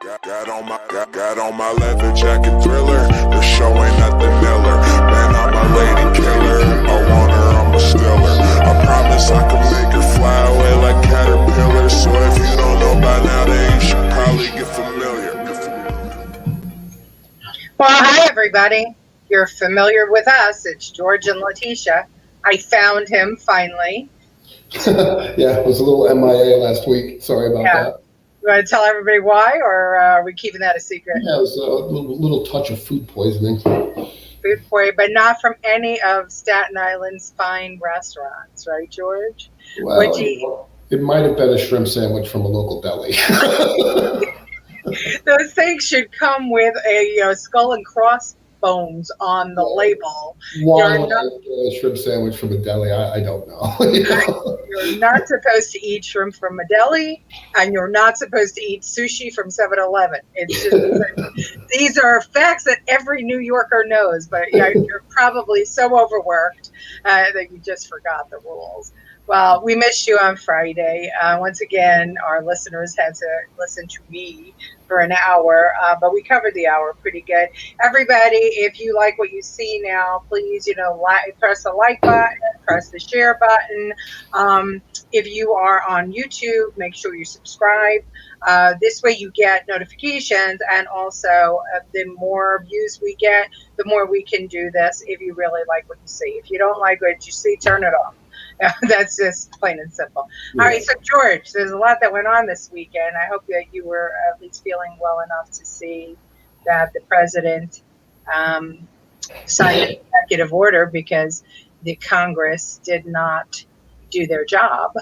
Got on my leather jacket thriller. The show ain't nothing Miller. Man, I'm a lady killer. I want her, I'm a stiller. I promise I can make her fly away like caterpillars. So if you don't know by now, then you should probably get familiar. Well, hi everybody. You're familiar with us. It's George and Letitia. I found him finally. Yeah, it was a little MIA last week. Sorry about that. You want to tell everybody why, or are we keeping that a secret? Yeah, it was a little touch of food poisoning. Food poisoning, but not from any of Staten Island's fine restaurants, right, George? Well, it might have been a shrimp sandwich from a local deli. Those things should come with a skull and crossbones on the label. Why would I get a shrimp sandwich from a deli? I don't know. You're not supposed to eat shrimp from a deli, and you're not supposed to eat sushi from 7-Eleven. These are facts that every New Yorker knows, but you're probably so overworked that you just forgot the rules. Well, we missed you on Friday. Once again, our listeners had to listen to me for an hour, but we covered the hour pretty good. Everybody, if you like what you see now, please, press the like button, press the share button. If you are on YouTube, make sure you subscribe. This way you get notifications, and also the more views we get, the more we can do this if you really like what you see. If you don't like what you see, turn it off. That's just plain and simple. Yeah. All right, so George, there's a lot that went on this weekend. I hope that you were at least feeling well enough to see that the president signed an executive order because the Congress did not do their job.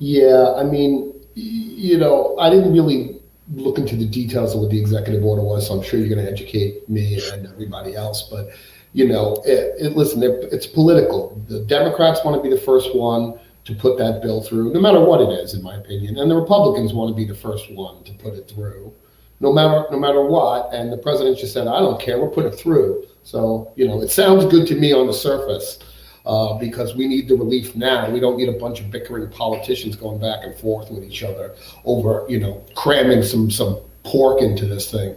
Yeah, I mean, I didn't really look into the details of what the executive order was, so I'm sure you're going to educate me and everybody else, but listen, it's political. The Democrats want to be the first one to put that bill through, no matter what it is, in my opinion. And the Republicans want to be the first one to put it through, no matter what. And the president just said, I don't care, we'll put it through. So, it sounds good to me on the surface because we need the relief now. We don't need a bunch of bickering politicians going back and forth with each other over, cramming some pork into this thing.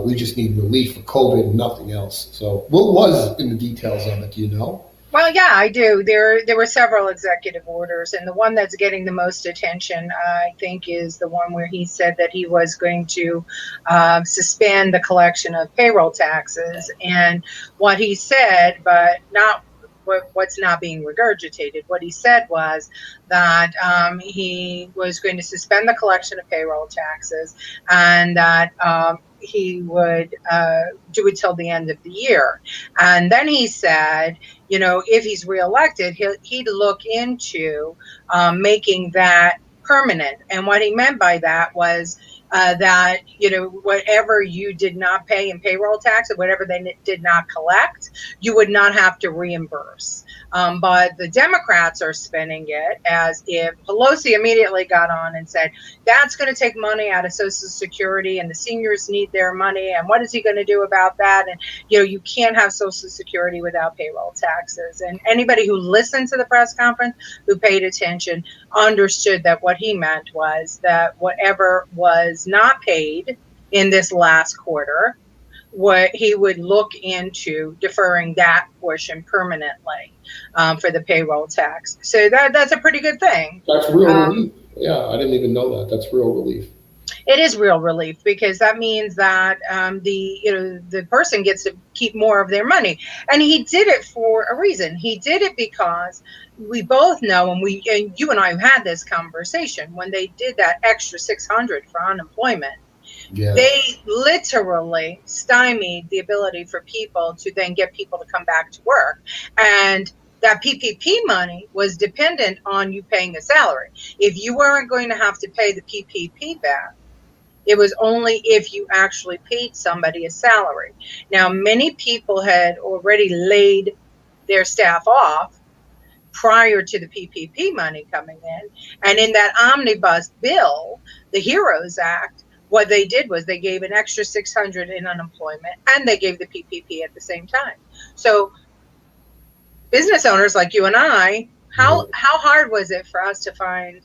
We just need relief for COVID and nothing else. So what was in the details of it, do you know? Well, yeah, I do. There were several executive orders, and the one that's getting the most attention, I think, is the one where he said that he was going to suspend the collection of payroll taxes. And what he said, but not what's not being regurgitated, what he said was that he was going to suspend the collection of payroll taxes, and that he would do it till the end of the year. And then he said, if he's reelected, he'd look into making that permanent. And what he meant by that was that, whatever you did not pay in payroll tax, or whatever they did not collect, you would not have to reimburse. But the Democrats are spinning it as if Pelosi immediately got on and said, that's going to take money out of Social Security, and the seniors need their money. And what is he going to do about that? And, you can't have Social Security without payroll taxes. And anybody who listened to the press conference, who paid attention, understood that what he meant was that whatever was not paid in this last quarter, what he would look into deferring that portion permanently for the payroll tax. So that's a pretty good thing. That's real relief. Yeah, I didn't even know that. That's real relief. It is real relief, because that means that the person gets to keep more of their money. And he did it for a reason. He did it because we both know, and you and I have had this conversation, when they did that extra $600 for unemployment, yeah, they literally stymied the ability for people to then get people to come back to work. And that PPP money was dependent on you paying a salary. If you weren't going to have to pay the PPP back, it was only if you actually paid somebody a salary. Now, many people had already laid their staff off prior to the PPP money coming in. And in that omnibus bill, the HEROES Act, what they did was they gave an extra $600 in unemployment, and they gave the PPP at the same time. So business owners like you and I, how hard was it for us to find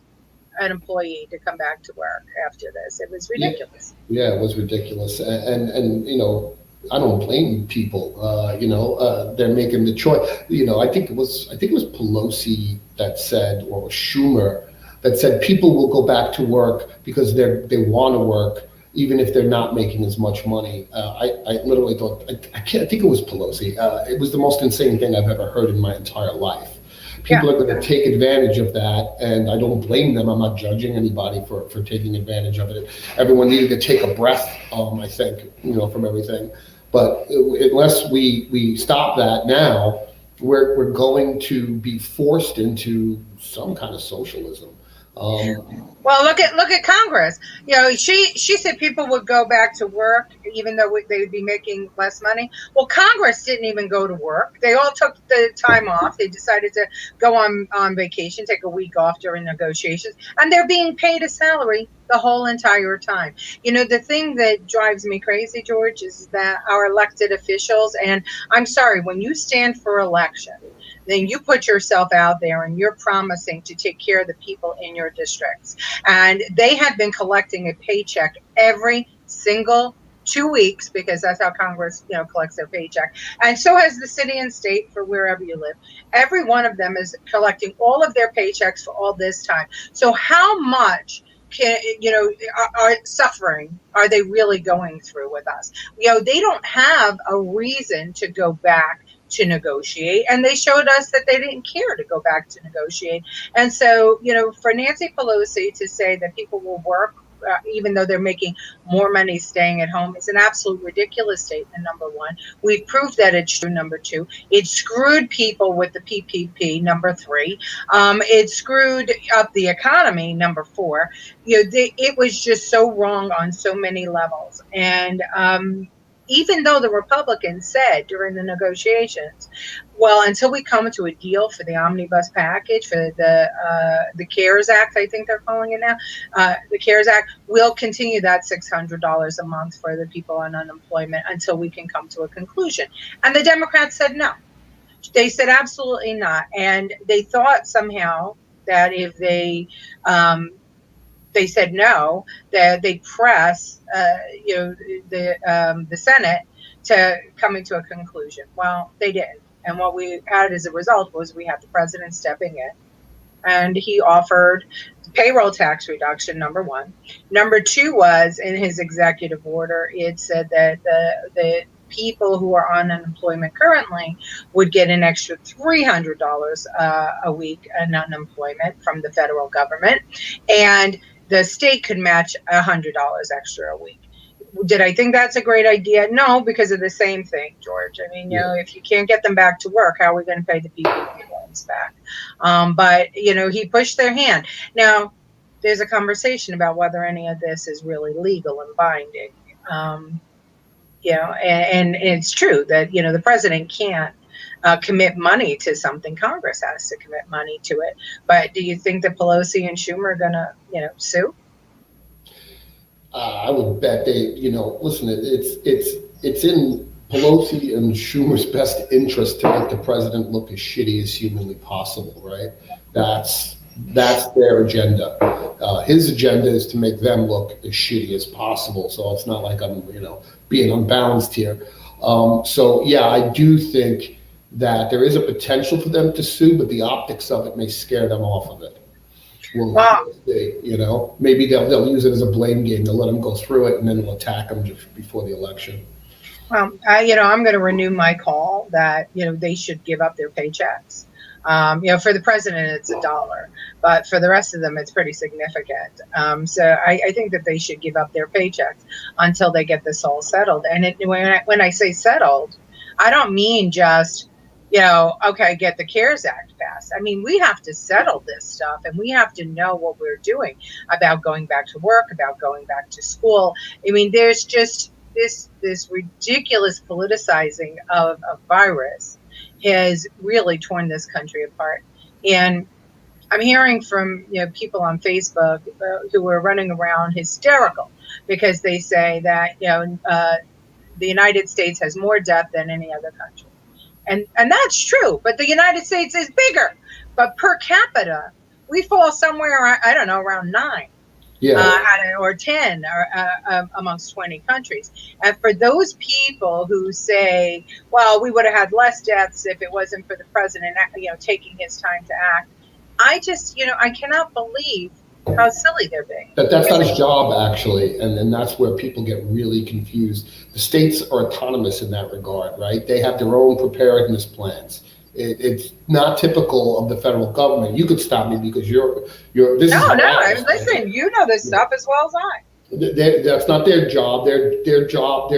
an employee to come back to work after this. It was Yeah, ridiculous. yeah, it was ridiculous, and I don't blame people. They're making the choice. I think it was Pelosi that said, or Schumer that said, people will go back to work because they want to work, even if they're not making as much money. I literally thought, I think it was Pelosi. It was the most insane thing I've ever heard in my entire life. Yeah. People are going to take advantage of that, and I don't blame them. I'm not judging anybody for taking advantage of it. Everyone needed to take a breath, I think, from everything. But unless we stop that now, we're going to be forced into some kind of socialism. Well, look at Congress. She said people would go back to work even though they would be making less money. Well, Congress didn't even go to work. They all took the time off. They decided to go on vacation, take a week off during negotiations, and they're being paid a salary the whole entire time. The thing that drives me crazy, George, is that our elected officials, and I'm sorry, when you stand for election, then you put yourself out there and you're promising to take care of the people in your districts. And they have been collecting a paycheck every single 2 weeks, because that's how Congress, collects their paycheck. And so has the city and state for wherever you live. Every one of them is collecting all of their paychecks for all this time. So how much are suffering are they really going through with us? They don't have a reason to go back to negotiate, and they showed us that they didn't care to go back to negotiate. And so, for Nancy Pelosi to say that people will work even though they're making more money staying at home is an absolute ridiculous statement. Number one, we've proved that it's true. Number two, it screwed people with the PPP. Number three, it screwed up the economy. Number four, it was just so wrong on so many levels. And even though the Republicans said during the negotiations, well, until we come to a deal for the omnibus package, for the CARES Act, I think they're calling it now, the CARES Act, we'll continue that $600 a month for the people on unemployment until we can come to a conclusion. And the Democrats said no. They said absolutely not. And they thought somehow that if they said no, that they press, the Senate to come into a conclusion. Well, they didn't. And what we had as a result was we had the president stepping in, and he offered payroll tax reduction, number one. Number two was, in his executive order, it said that the people who are on unemployment currently would get an extra $300 a week in unemployment from the federal government, and the state could match $100 extra a week. Did I think that's a great idea? No, because of the same thing, George. I mean, if you can't get them back to work, how are we going to pay the PPP loans back? But, he pushed their hand. Now, there's a conversation about whether any of this is really legal and binding. And it's true that, the president can't commit money to something. Congress has to commit money to it. But do you think that Pelosi and Schumer are going to, sue? I would bet listen, it's in Pelosi and Schumer's best interest to make the president look as shitty as humanly possible, right? That's their agenda. His agenda is to make them look as shitty as possible. So it's not like I'm, being unbalanced here. So yeah, I do think that there is a potential for them to sue, but the optics of it may scare them off of it. Wow. Maybe they'll use it as a blame game. They'll let them go through it, and then they'll attack them just before the election. Well, I'm going to renew my call that, they should give up their paychecks. For the president, it's $1, but for the rest of them, it's pretty significant. So I think that they should give up their paychecks until they get this all settled. And when I say settled, I don't mean just, okay, get the CARES Act passed. I mean, we have to settle this stuff, and we have to know what we're doing about going back to work, about going back to school. I mean, there's just this ridiculous politicizing of a virus has really torn this country apart. And I'm hearing from people on Facebook who are running around hysterical because they say that the United States has more death than any other country. And that's true, but the United States is bigger. But per capita, we fall somewhere, I don't know, around 9. Yeah. Or 10 amongst 20 countries. And for those people who say, well, we would have had less deaths if it wasn't for the president, taking his time to act, I just, I cannot believe how silly they're being. That's not his job, actually, and that's where people get really confused. The states are autonomous in that regard, right? They have their own preparedness plans. It's not typical of the federal government. You could stop me because you're. This no, is no. I mean, listen, you know this stuff as well as I. That's not their job. Their job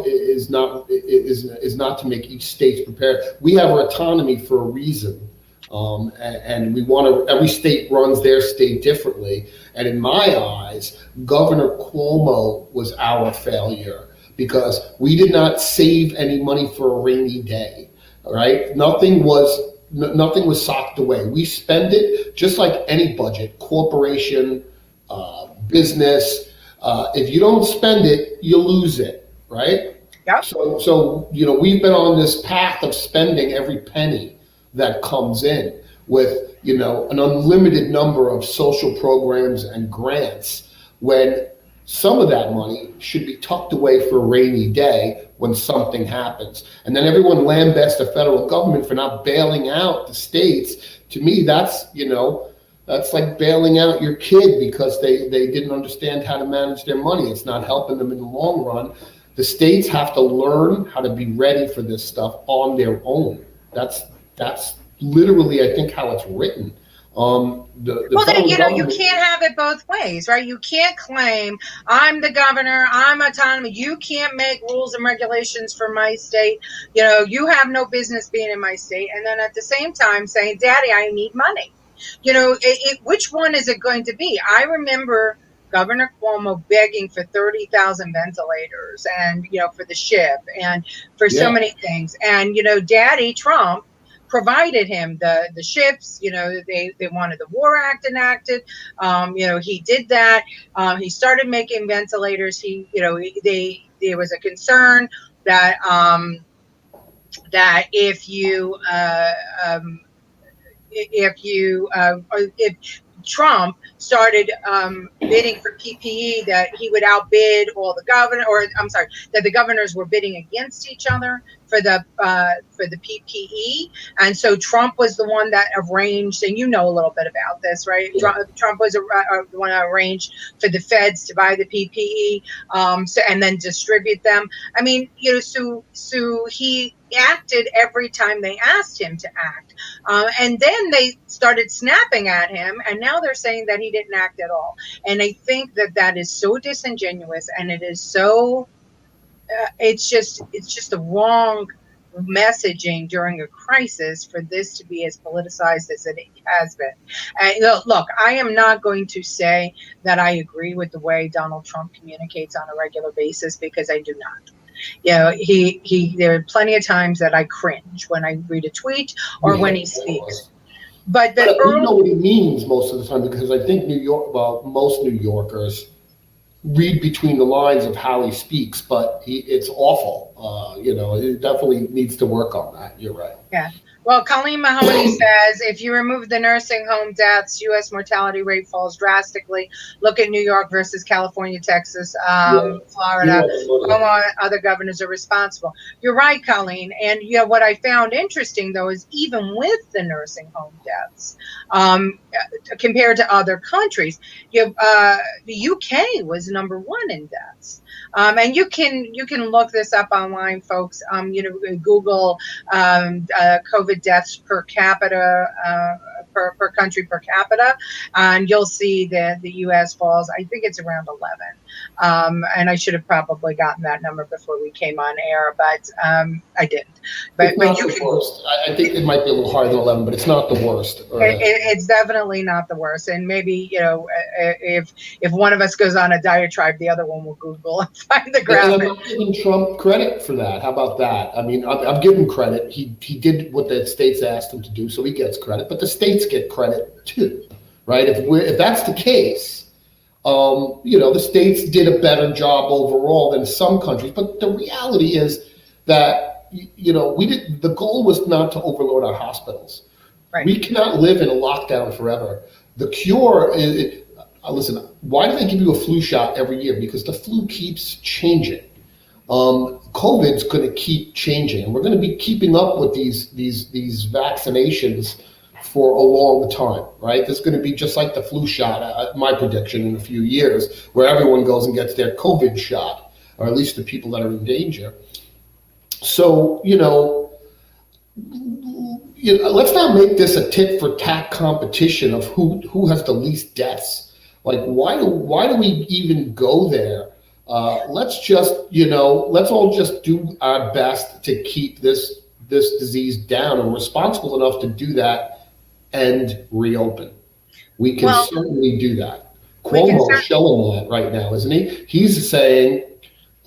is not to make each state prepared. We have our autonomy for a reason. And we want to. Every state runs their state differently. And in my eyes, Governor Cuomo was our failure because we did not save any money for a rainy day. All right, nothing was socked away. We spend it just like any budget, corporation, business. If you don't spend it, you lose it. Right. Yep. So we've been on this path of spending every penny that comes in with, an unlimited number of social programs and grants when some of that money should be tucked away for a rainy day when something happens. And then everyone lambasts the federal government for not bailing out the states. To me, that's like bailing out your kid because they didn't understand how to manage their money. It's not helping them in the long run. The states have to learn how to be ready for this stuff on their own. That's literally, I think, how it's written. You can't have it both ways, right? You can't claim I'm the governor, I'm autonomy. You can't make rules and regulations for my state. You have no business being in my state. And then at the same time saying, Daddy, I need money. Which one is it going to be? I remember Governor Cuomo begging for 30,000 ventilators and, for the ship and for so many things. And, Daddy Trump provided him the ships. They wanted the War Act enacted. He did that. He started making ventilators. There was a concern that if Trump started bidding for PPE, that he would outbid all the that the governors were bidding against each other for the PPE, and so Trump was the one that arranged, and a little bit about this, right? Yeah. Trump was the one that arranged for the feds to buy the PPE, and then distribute them. I mean, so he acted every time they asked him to act, and then they started snapping at him, and now they're saying that he didn't act at all. And I think that is so disingenuous, and it is so it's just the wrong messaging during a crisis for this to be as politicized as it has been. And look, I am not going to say that I agree with the way Donald Trump communicates on a regular basis, because I do not. There are plenty of times that I cringe when I read a tweet or when he speaks. But we know what he means most of the time, because I think most New Yorkers read between the lines of how he speaks, but it's awful. It definitely needs to work on that. You're right. Yeah. Well, Colleen Mahoney says, if you remove the nursing home deaths, U.S. mortality rate falls drastically. Look at New York versus California, Texas, Florida. Other governors are responsible. You're right, Colleen. And what I found interesting, though, is even with the nursing home deaths, compared to other countries, the UK was number 1 in deaths. And you can look this up online, folks. Google COVID deaths per capita, per country per capita, and you'll see that the U.S. falls. I think it's around 11, and I should have probably gotten that number before we came on air, but I didn't. But it's not the worst. I think it might be a little higher than 11, but it's not the worst. It's definitely not the worst. And maybe if one of us goes on a diatribe, the other one will Google and find the graphic. And I'm not giving Trump credit for that. How about that? I mean, I'm giving credit. He did what the states asked him to do, so he gets credit. But the states get credit too, right? If that's the case, the states did a better job overall than some countries. But the reality is that the goal was not to overload our hospitals. Right. We cannot live in a lockdown forever. The cure is, listen, why do they give you a flu shot every year? Because the flu keeps changing. COVID's going to keep changing, and we're going to be keeping up with these vaccinations for a long time, right? There's going to be just like the flu shot, my prediction in a few years, where everyone goes and gets their COVID shot, or at least the people that are in danger. So, let's not make this a tit for tat competition of who has the least deaths. Like, why do we even go there? Let's just, let's all just do our best to keep this disease down, and we're responsible enough to do that and reopen. We can certainly do that. Cuomo's showing that right now, isn't he? He's saying,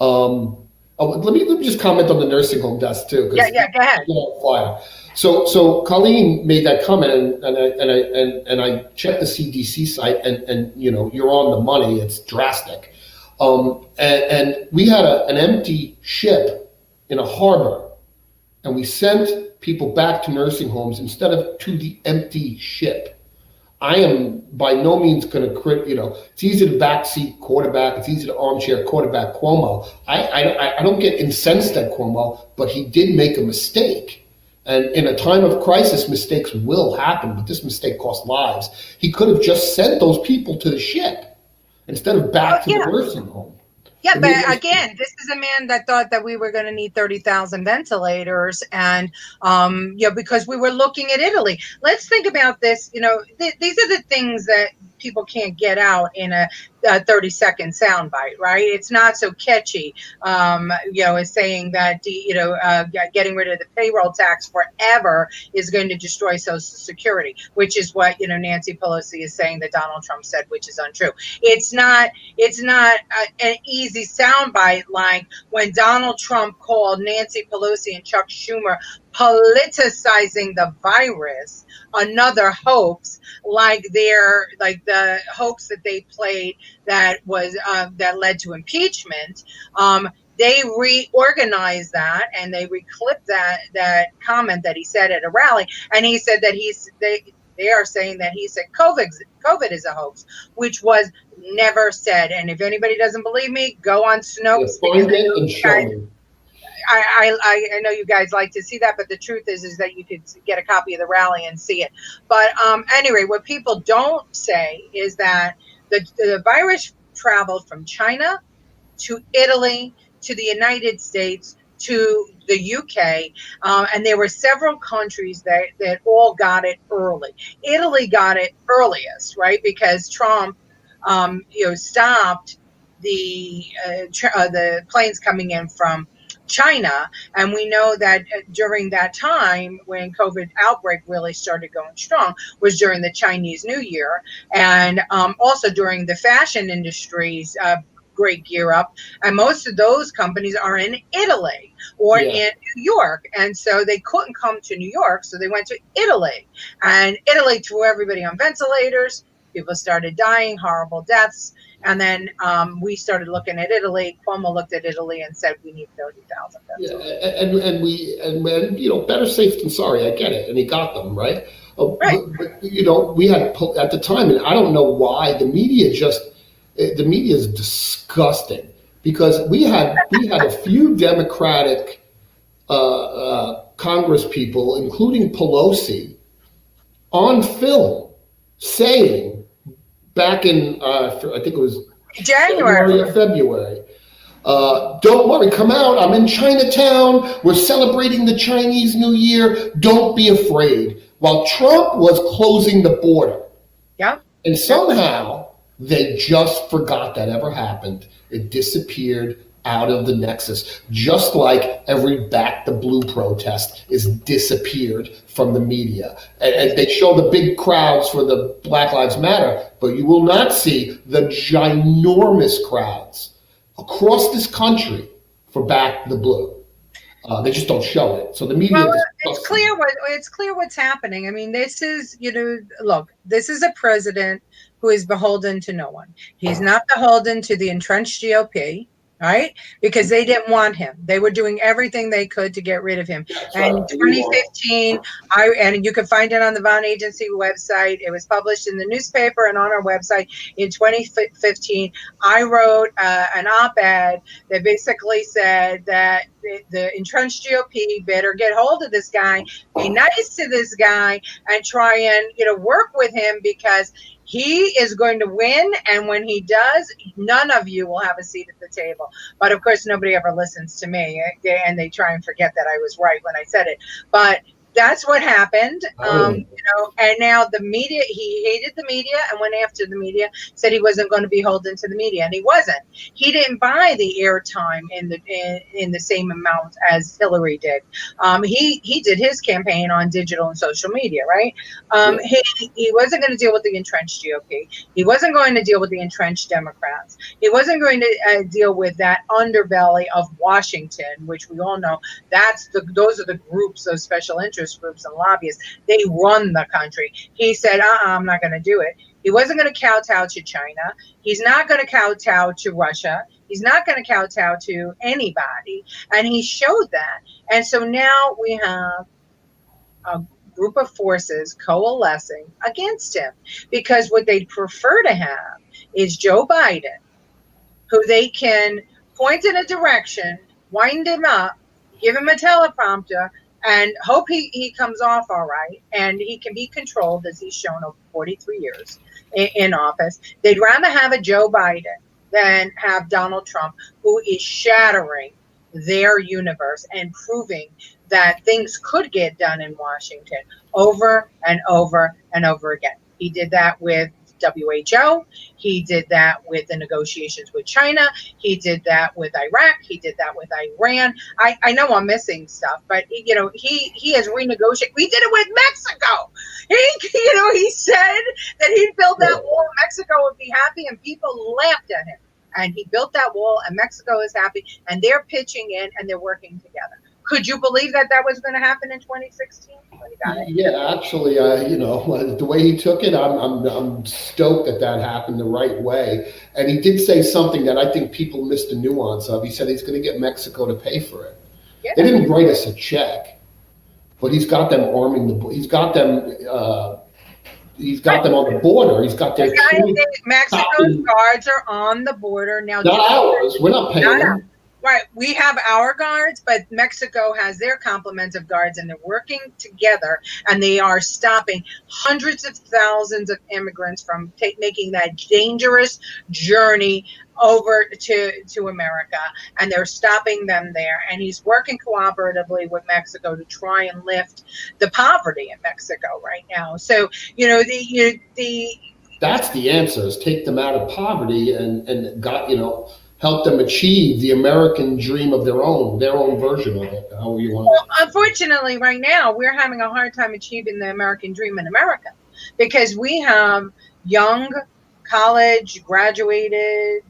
let me just comment on the nursing home deaths too. Yeah, go ahead. Fire. So Colleen made that comment, and I checked the CDC site, and you're on the money. It's drastic. And we had an empty ship in a harbor, and we sent people back to nursing homes instead of to the empty ship. I am by no means going to it's easy to backseat quarterback. It's easy to armchair quarterback Cuomo. I don't get incensed at Cuomo, but he did make a mistake. And in a time of crisis, mistakes will happen, but this mistake cost lives. He could have just sent those people to the ship instead of back to the nursing home. Yeah, but again, this is a man that thought that we were going to need 30,000 ventilators, and because we were looking at Italy. Let's think about this. These are the things that people can't get out in a 30-second soundbite, right? It's not so catchy. It's saying that getting rid of the payroll tax forever is going to destroy Social Security, which is what Nancy Pelosi is saying that Donald Trump said, which is untrue. It's not an easy soundbite like when Donald Trump called Nancy Pelosi and Chuck Schumer politicizing the virus another hoax, like the hoax that they played that was that led to impeachment. They reorganized that, and they reclipped that comment that he said at a rally, and he said that they are saying that he said COVID is a hoax, which was never said. And if anybody doesn't believe me, go on Snopes. Find it and show me. I know you guys like to see that, but the truth is that you could get a copy of the rally and see it. But anyway, what people don't say is that the virus traveled from China to Italy to the United States to the UK, and there were several countries that all got it early. Italy got it earliest, right? Because Trump, stopped the planes coming in from China, and we know that during that time when COVID outbreak really started going strong was during the Chinese New Year, and also during the fashion industry's great gear up, and most of those companies are in Italy or in New York, and so they couldn't come to New York, so they went to Italy, and Italy threw everybody on ventilators. People started dying, horrible deaths. And then we started looking at Italy. Cuomo looked at Italy and said, "We need 30,000." And better safe than sorry. I get it, and he got them right. Right. But, we had at the time, and I don't know why the media is disgusting, because we had a few Democratic Congress people, including Pelosi, on film saying, back in, I think it was January or February, don't worry, come out. I'm in Chinatown. We're celebrating the Chinese New Year. Don't be afraid. While Trump was closing the border. Yeah. And somehow they just forgot that ever happened. It disappeared out of the nexus, just like every Back the Blue protest is disappeared from the media. And they show the big crowds for the Black Lives Matter, but you will not see the ginormous crowds across this country for Back the Blue. They just don't show it. So the media. Well, it's clear what's happening. I mean, this is look, this is a president who is beholden to no one. He's not beholden to the entrenched GOP. right? Because they didn't want him. They were doing everything they could to get rid of him. That's And in right. 2015, and you can find it on the Von Agency website. It was published in the newspaper and on our website in 2015. I wrote an op-ed that basically said that the entrenched GOP better get hold of this guy, be nice to this guy, and try and work with him, because he is going to win, and when he does, none of you will have a seat at the table. But of course, nobody ever listens to me, and they try and forget that I was right when I said it. But that's what happened. And now the media, he hated the media and went after the media, said he wasn't going to be beholden to the media, and he wasn't. He didn't buy the airtime in the same amount as Hillary did. He did his campaign on digital and social media, right? He wasn't going to deal with the entrenched GOP. He wasn't going to deal with the entrenched Democrats. He wasn't going to deal with that underbelly of Washington, which we all know those are the groups, those special interest groups and lobbyists. They run the country. He said, I'm not going to do it. He wasn't going to kowtow to China. He's not going to kowtow to Russia. He's not going to kowtow to anybody. And he showed that. And so now we have a group of forces coalescing against him, because what they'd prefer to have is Joe Biden, who they can point in a direction, wind him up, give him a teleprompter, and hope he comes off all right, and he can be controlled, as he's shown over 43 years in office. They'd rather have a Joe Biden than have Donald Trump, who is shattering their universe and proving that things could get done in Washington over and over and over again. He did that with WHO. He did that with the negotiations with China. He did that with Iraq. He did that with Iran. I know I'm missing stuff, but he has renegotiated. We did it with Mexico. He said that he'd build that wall. Mexico would be happy, and people laughed at him. And he built that wall, and Mexico is happy, and they're pitching in, and they're working together. Could you believe that was going to happen in 2016? Yeah, actually, the way he took it, I'm stoked that happened the right way. And he did say something that I think people missed the nuance of. He said he's going to get Mexico to pay for it. Yeah. They didn't write us a check, but he's got them arming he's got them on the border. He's got their Mexico's guards are on the border now. Not ours. We're not paying them. Right. We have our guards, but Mexico has their complement of guards, and they're working together, and they are stopping hundreds of thousands of immigrants from making that dangerous journey over to America, and they're stopping them there. And he's working cooperatively with Mexico to try and lift the poverty in Mexico right now. So, that's the answer, is take them out of poverty and help them achieve the American dream of their own version of it, however you want. Well, unfortunately, right now, we're having a hard time achieving the American dream in America, because we have young, college graduated,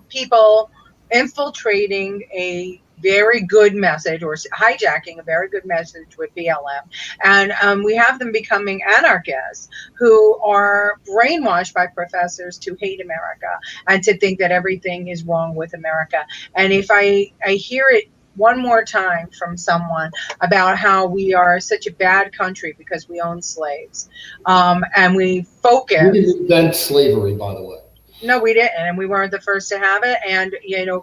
people infiltrating a very good message, or hijacking a very good message with BLM. And we have them becoming anarchists who are brainwashed by professors to hate America and to think that everything is wrong with America. And if I hear it one more time from someone about how we are such a bad country because we own slaves, and we focus. We didn't invent slavery, by the way. No, we didn't, and we weren't the first to have it, and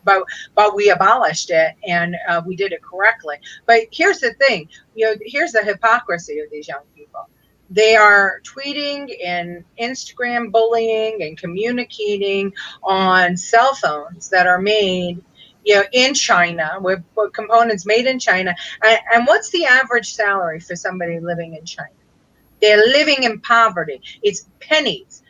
but we abolished it, and we did it correctly. But here's the thing, here's the hypocrisy of these young people. They are tweeting and Instagram bullying and communicating on cell phones that are made, in China, with components made in China. And what's the average salary for somebody living in China? They're living in poverty. It's pennies.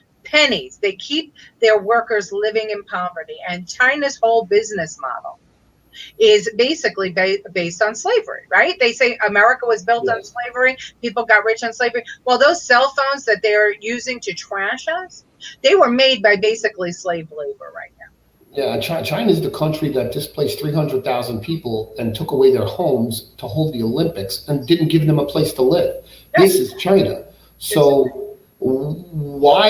They keep their workers living in poverty. And China's whole business model is basically based on slavery, right? They say America was built on slavery. People got rich on slavery. Well, those cell phones that they're using to trash us, they were made by basically slave labor right now. Yeah, China is the country that displaced 300,000 people and took away their homes to hold the Olympics and didn't give them a place to live. Right. This is China. So why?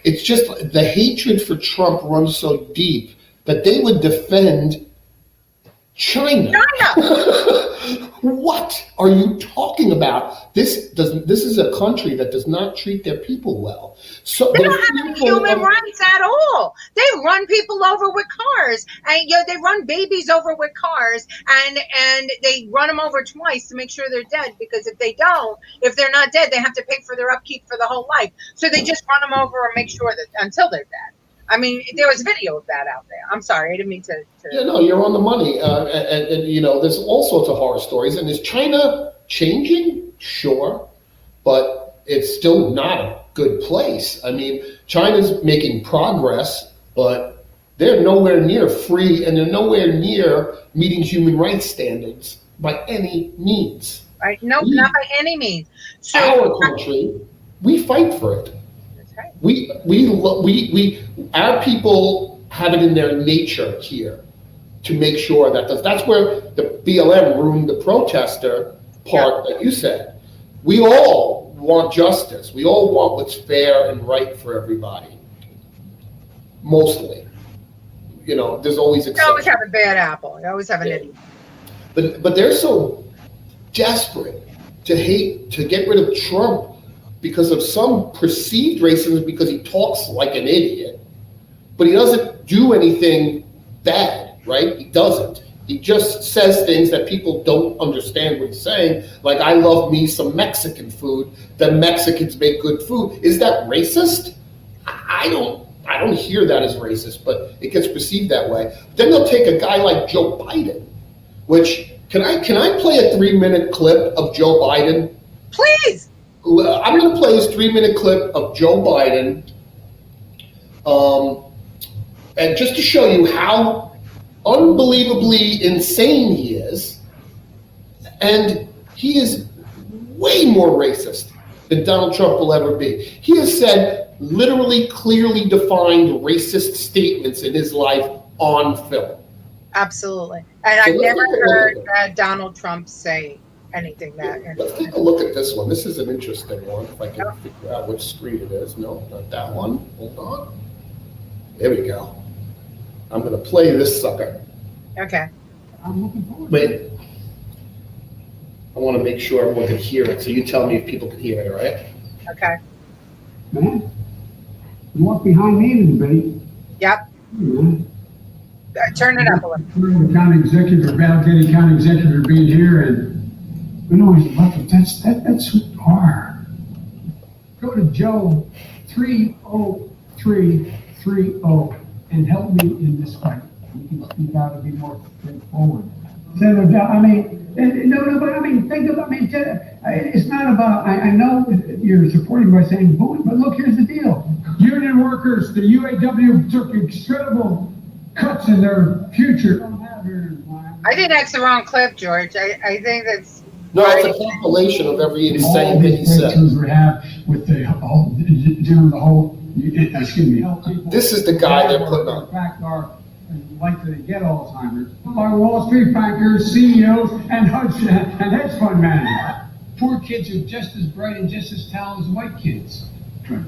It's just the hatred for Trump runs so deep that they would defend China. What are you talking about? This is a country that does not treat their people well. So they don't have any human rights at all. They run people over with cars, and they run babies over with cars, and they run them over twice to make sure they're dead. Because if they're not dead, they have to pay for their upkeep for the whole life. So they just run them over and make sure that until they're dead. I mean, there was video of that out there. I'm sorry, I didn't mean to. Yeah, no, you're on the money. And there's all sorts of horror stories. And is China changing? Sure. But it's still not a good place. I mean, China's making progress, but they're nowhere near free, and they're nowhere near meeting human rights standards by any means. Right? No, not by any means. So our country, we fight for it. We our people have it in their nature here to make sure that's where the BLM ruined the protester part that you said. We all want justice. We all want what's fair and right for everybody. Mostly. There's always exceptions. You always have a bad apple. You always have an idiot. But they're so desperate to get rid of Trump because of some perceived racism, because he talks like an idiot, but he doesn't do anything bad, right? He doesn't. He just says things that people don't understand what he's saying, like, I love me some Mexican food, the Mexicans make good food. Is that racist? I don't hear that as racist, but it gets perceived that way. Then they'll take a guy like Joe Biden, which, can I play a 3-minute clip of Joe Biden? Please. I'm going to play this 3-minute clip of Joe Biden, and just to show you how unbelievably insane he is, and he is way more racist than Donald Trump will ever be. He has said literally clearly defined racist statements in his life on film. Absolutely. And I've never heard Donald Trump say anything that. Let's take a look at this one. This is an interesting one. If I can figure out which screen it is. No, not that one. Hold on. There we go. I'm going to play this sucker. Okay. I'm looking forward. Wait. I want to make sure everyone can hear it. So you tell me if people can hear it, all right? Okay. Man, you walk behind me in the debate. Yep. Man. Turn it up a little. The county executive, or Allegheny County executive being here, and that's who you are. Go to Joe 30330 and help me in this fight. You can speak out and be more straightforward. It's not about, I know you're supporting by saying boo, but look, here's the deal. Union workers, the UAW took incredible cuts in their future. I think that's the wrong clip, George. I think that's. No, it's a compilation of every insane thing he said. We have with the whole, excuse me. This is the guy they're putting on. In fact, are likely to get Alzheimer's by Wall Street bankers, CEOs, and hedge fund managers. Poor kids are just as bright and just as talented as white kids.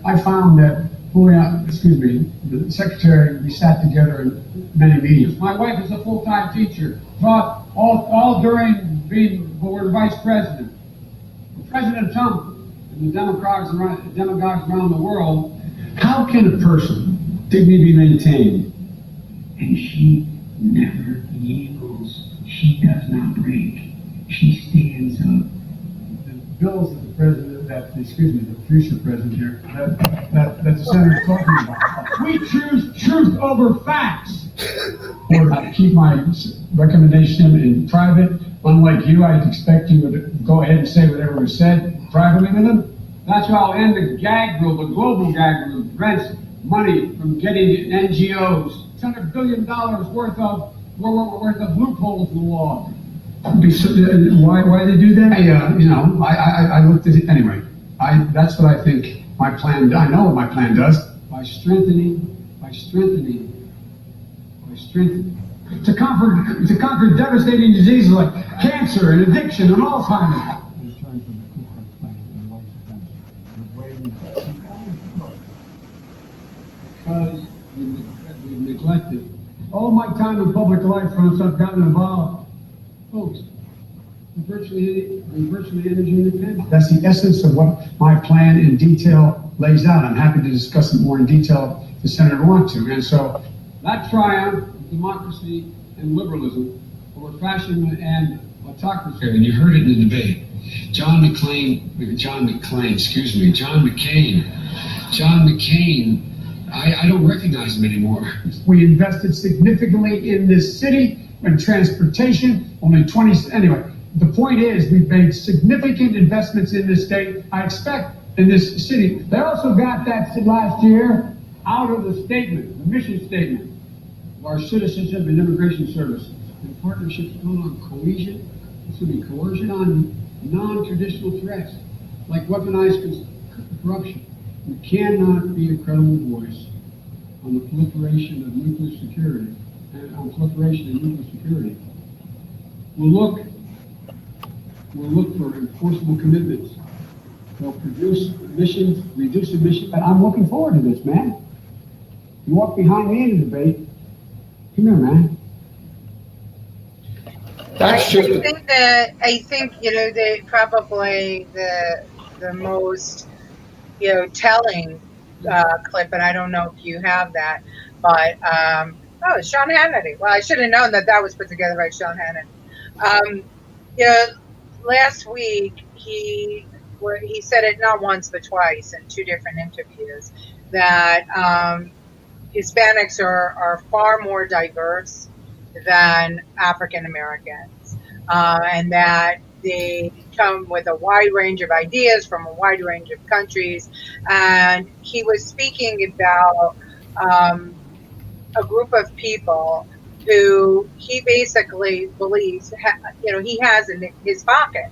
I found that, the secretary, we sat together in many meetings. My wife is a full-time teacher, taught all during being vice president. President Trump and the demagogues around the world, how can a person dignity be maintained? And she never yields. She does not break. She stands up. The bills that the future president here, that the senator's talking about. We choose truth over facts. Or to keep my recommendation in private. Unlike you, I'd expect you to go ahead and say whatever was said privately with them. That's why I'll end the gag rule, the global gag rule, prevents money from getting NGOs. $100 billion worth of loopholes in the law. Why they do that? I looked at it anyway. That's what I think my plan. I know what my plan does. By strengthening, to conquer devastating diseases like cancer and addiction and Alzheimer's. Because we've neglected All my time in public life, once I've gotten involved, folks, I'm virtually energy independent. That's the essence of what my plan in detail lays out. I'm happy to discuss it more in detail if the senator wants to. And so that triumph of democracy and liberalism over fascism and autocracy. And you heard it in the debate. John McCain, I don't recognize him anymore. We invested significantly in this city, in transportation, anyway, the point is we've made significant investments in this state, I expect, in this city. They also got that last year out of the statement, the mission statement of our Citizenship and Immigration Services. In partnerships built on coercion on non-traditional threats, like weaponized corruption. We cannot be a credible voice on the proliferation of nuclear security We'll look for enforceable commitments. They'll reduce emissions, and I'm looking forward to this, man. You walk behind me in the debate. Come here, man. I think they probably the most telling clip, and I don't know if you have that, but Sean Hannity. Well, I should have known that was put together by Sean Hannity. Last week he said it not once but twice in two different interviews that Hispanics are far more diverse than African Americans, and that they come with a wide range of ideas from a wide range of countries. And he was speaking about a group of people who he basically believes, he has in his pocket,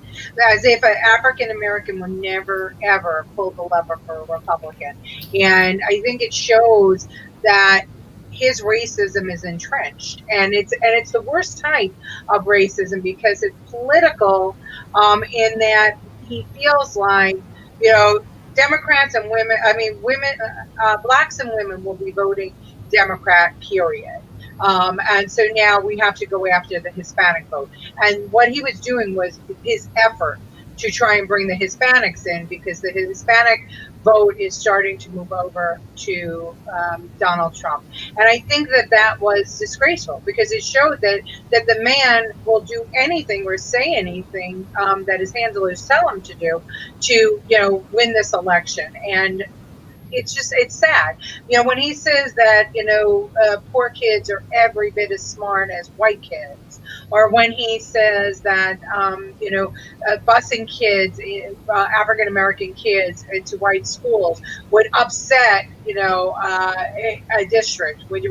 as if an African American would never ever pull the lever for a Republican. And I think it shows that his racism is entrenched, and it's the worst type of racism because it's political, in that he feels like Democrats and blacks and women will be voting Democrat, period. And so now we have to go after the Hispanic vote. And what he was doing was his effort to try and bring the Hispanics in, because the Hispanic vote is starting to move over to Donald Trump. And I think that was disgraceful, because it showed that the man will do anything or say anything that his handlers tell him to do to win this election. And it's sad. When he says that, poor kids are every bit as smart as white kids, or when he says that, busing kids, African American kids into white schools would upset, a district, would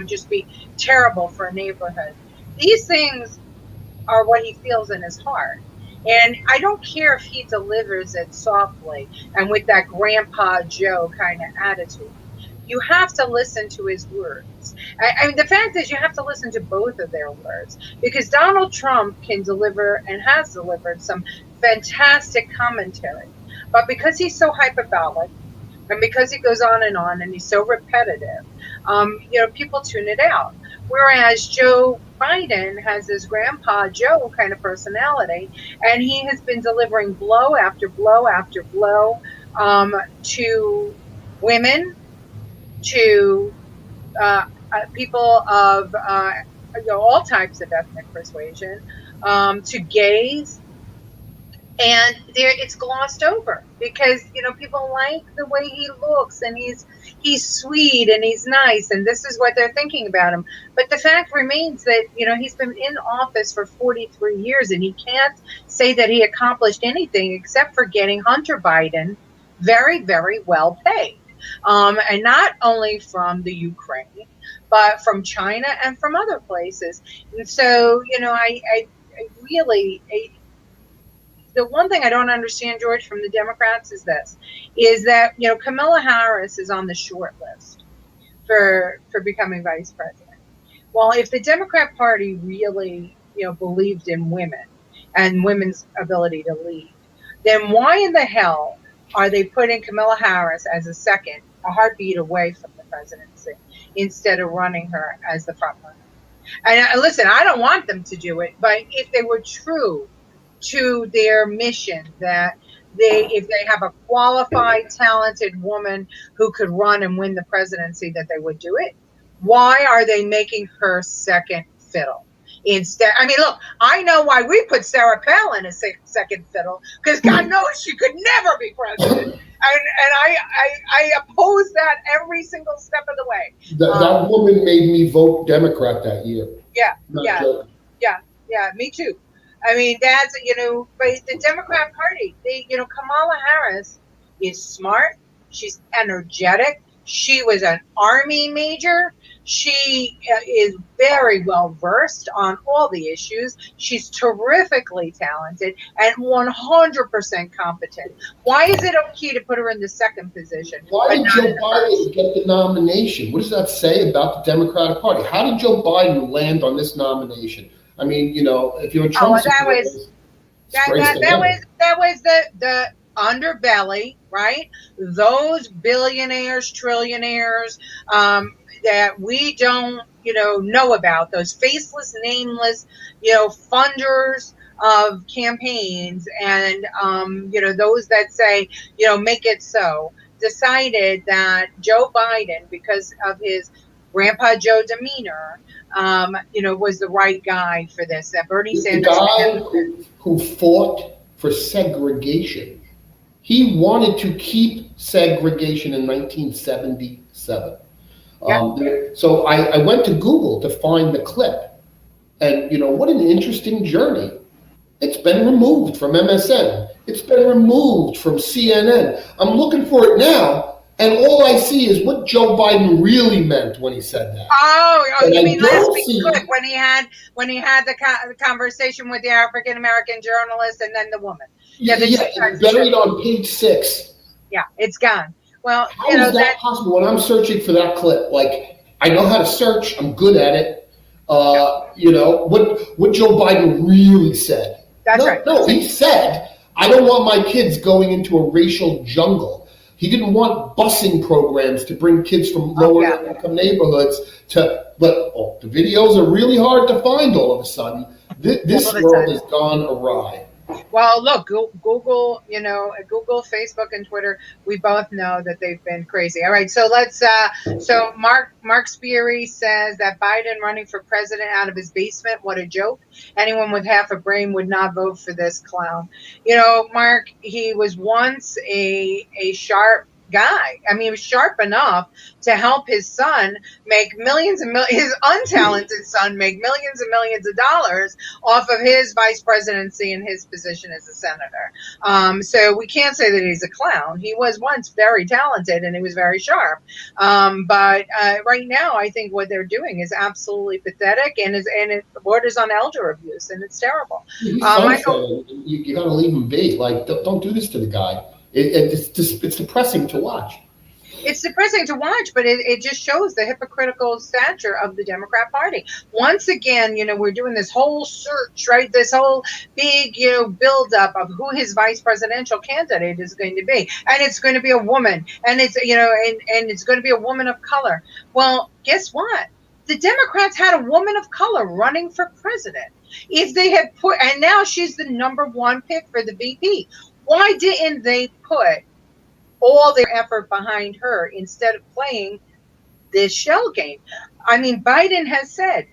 just be terrible for a neighborhood. These things are what he feels in his heart. And I don't care if he delivers it softly and with that Grandpa Joe kind of attitude. You have to listen to his words. I mean, the fact is, you have to listen to both of their words, because Donald Trump can deliver and has delivered some fantastic commentary. But because he's so hyperbolic, and because he goes on and he's so repetitive, people tune it out. Whereas Joe Biden has this Grandpa Joe kind of personality, and he has been delivering blow after blow after blow to women, to people of all types of ethnic persuasion, to gays. And it's glossed over because people like the way he looks, and he's sweet and he's nice, and this is what they're thinking about him. But the fact remains that he's been in office for 43 years, and he can't say that he accomplished anything except for getting Hunter Biden very, very well paid, and not only from the Ukraine, but from China and from other places. And so I really. The one thing I don't understand, George, from the Democrats is that Kamala Harris is on the short list for becoming vice president. Well, if the Democrat Party really believed in women and women's ability to lead, then why in the hell are they putting Kamala Harris as a heartbeat away from the presidency instead of running her as the front runner. And listen, I don't want them to do it, but if they were true to their mission, that if they have a qualified, talented woman who could run and win the presidency, that they would do it. Why are they making her second fiddle? Instead, I mean, look, I know why we put Sarah Palin as second fiddle, because God knows she could never be president, and I oppose that every single step of the way. That woman made me vote Democrat that year. Yeah, yeah, me too. I mean, that's, but the Democrat Party, Kamala Harris is smart. She's energetic. She was an Army major. She is very well versed on all the issues. She's terrifically talented and 100% competent. Why is it okay to put her in the second position? Why did Joe Biden get the nomination? What does that say about the Democratic Party? How did Joe Biden land on this nomination? I mean, if you're a Trump supporter, that was the underbelly, right? Those billionaires, trillionaires that we don't, know about, those faceless, nameless, funders of campaigns, and those that say, make it so, decided that Joe Biden, because of his Grandpa Joe demeanor, was the right guy for this. That Bernie Sanders, the guy who fought for segregation. He wanted to keep segregation in 1977. So I went to Google to find the clip, and what an interesting journey. It's been removed from MSN. It's been removed from CNN. I'm looking for it now. And all I see is what Joe Biden really meant when he said that. Oh, you mean last week's clip when he had the conversation with the African American journalist and then the woman. It's buried on page 6. Yeah, it's gone. Well, how is that possible? When I'm searching for that clip, like, I know how to search. I'm good at it. What Joe Biden really said. That's right. No, he said, I don't want my kids going into a racial jungle. He didn't want busing programs to bring kids from lower income neighborhoods but the videos are really hard to find all of a sudden. This world has gone awry. Well, look, Google, Google, Facebook, and Twitter, we both know that they've been crazy. All right, so so Mark Sperry says that Biden running for president out of his basement, what a joke. Anyone with half a brain would not vote for this clown. Mark, he was once a sharp guy. I mean, he was sharp enough to help his son make millions and millions, his untalented son make millions and millions of dollars off of his vice presidency and his position as a senator. So we can't say that he's a clown. He was once very talented and he was very sharp. But right now, I think what they're doing is absolutely pathetic and it borders on elder abuse, and it's terrible. Michael, you got to leave him be. Like, don't do this to the guy. It's depressing to watch. It's depressing to watch, but it just shows the hypocritical stature of the Democrat Party. Once again, we're doing this whole search, right? This whole big, buildup of who his vice presidential candidate is going to be. And it's going to be a woman. And it's, and it's going to be a woman of color. Well, guess what? The Democrats had a woman of color running for president. If they had and now she's the #1 pick for the VP. Why didn't they put all their effort behind her instead of playing this shell game? I mean, Biden has said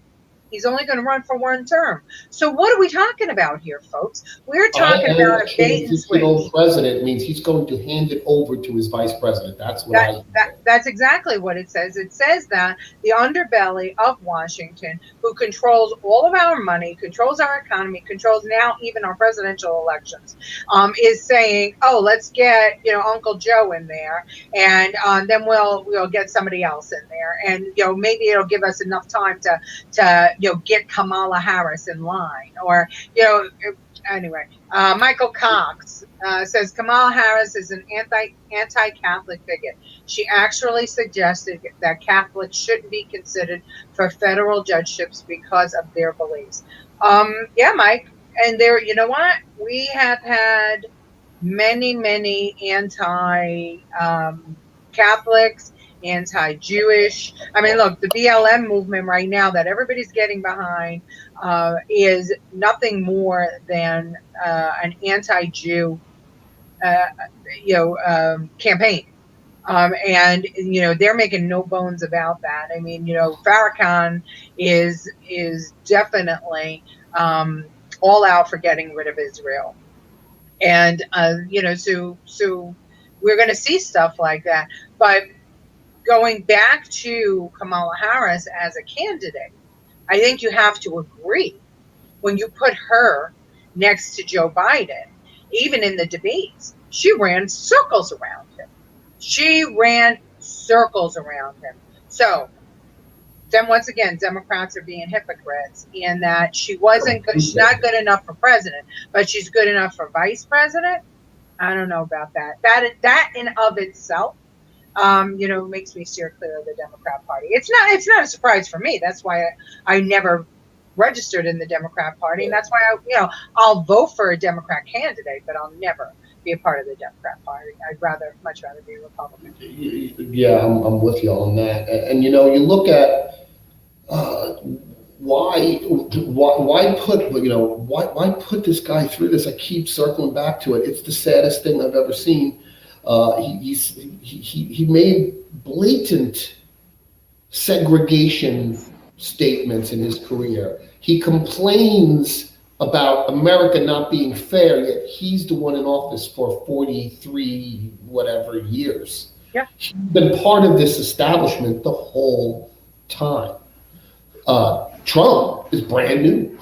he's only going to run for 1 term. So what are we talking about here, folks? We're talking about a bait and switch. President means he's going to hand it over to his vice president. That's what that's exactly what it says. It says that the underbelly of Washington, who controls all of our money, controls our economy, controls now even our presidential elections, is saying, "Oh, let's get Uncle Joe in there, and then we'll get somebody else in there, and maybe it'll give us enough time to get Kamala Harris in line," or anyway. Michael Cox says Kamala Harris is an anti-Catholic bigot. She actually suggested that Catholics shouldn't be considered for federal judgeships because of their beliefs. Yeah, Mike, and there, you know what? We have had many anti-Catholics, anti-Jewish. I mean, look, the BLM movement right now that everybody's getting behind is nothing more than an anti-Jew, campaign. And they're making no bones about that. I mean, Farrakhan is definitely all out for getting rid of Israel, and so we're going to see stuff like that. But going back to Kamala Harris as a candidate, I think you have to agree when you put her next to Joe Biden, even in the debates, she ran circles around him. So then once again, Democrats are being hypocrites in that she's not good enough for president, but she's good enough for vice president. I don't know about that. That in of itself, makes me steer clear of the Democrat Party. It's not a surprise for me. That's why I never registered in the Democrat Party, and that's why I'll vote for a Democrat candidate, but I'll never be a part of the Democrat Party. I'd much rather be a Republican. Yeah, I'm with you on that. And you look at why put this guy through this? I keep circling back to it. It's the saddest thing I've ever seen. He made blatant segregation statements in his career. He complains about America not being fair, yet he's the one in office for 43 whatever years. Yeah. He's been part of this establishment the whole time. Trump is brand new,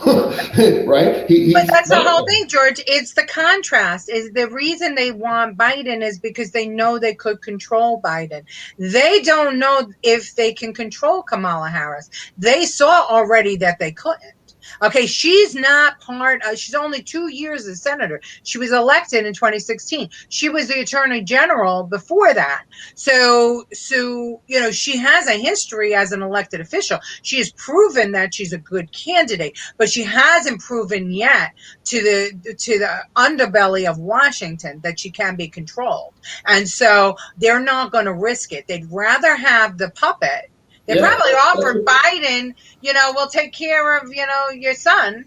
right? But that's the whole thing, George. It's the contrast. Is the reason they want Biden is because they know they could control Biden. They don't know if they can control Kamala Harris. They saw already that they couldn't. Okay, she's not she's only 2 years as senator. She was elected in 2016. She was the attorney general before that. So she has a history as an elected official. She has proven that she's a good candidate, but she hasn't proven yet to the underbelly of Washington that she can be controlled. And so they're not going to risk it. They'd rather have the puppet. They probably offered Biden, we'll take care of, your son,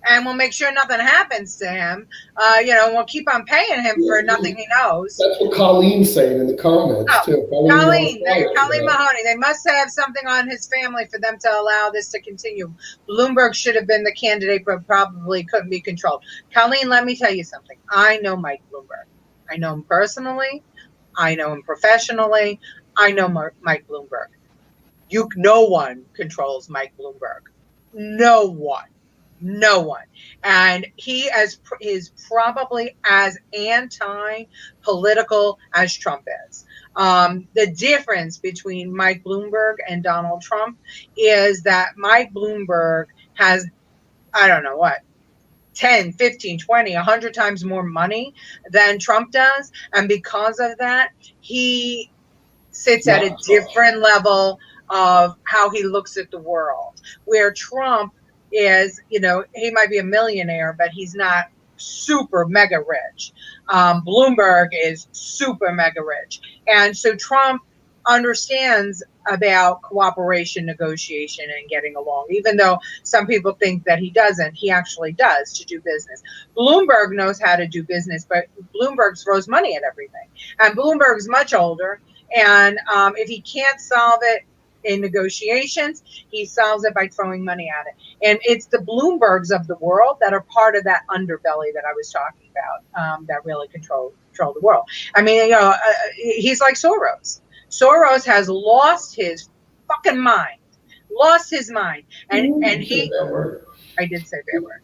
and we'll make sure nothing happens to him. We'll keep on paying him for nothing he knows. That's what Colleen's saying in the comments, too. Colleen Mahoney. They must have something on his family for them to allow this to continue. Bloomberg should have been the candidate, but probably couldn't be controlled. Colleen, let me tell you something. I know Mike Bloomberg. I know him personally. I know him professionally. I know Mike Bloomberg. No one controls Mike Bloomberg. No one. And he is probably as anti-political as Trump is. The difference between Mike Bloomberg and Donald Trump is that Mike Bloomberg has, I don't know what, 10, 15, 20, 100 times more money than Trump does. And because of that, he sits at a different level of how he looks at the world, where Trump is, he might be a millionaire, but he's not super mega rich. Bloomberg is super mega rich. And so Trump understands about cooperation, negotiation, and getting along, even though some people think that he doesn't. He actually does to do business. Bloomberg knows how to do business, but Bloomberg throws money at everything. And Bloomberg's much older. And if he can't solve it in negotiations, he solves it by throwing money at it. And it's the Bloombergs of the world that are part of that underbelly that I was talking about, that really control the world. I mean, he's like Soros. Soros has lost his fucking mind. And he, I did say that word.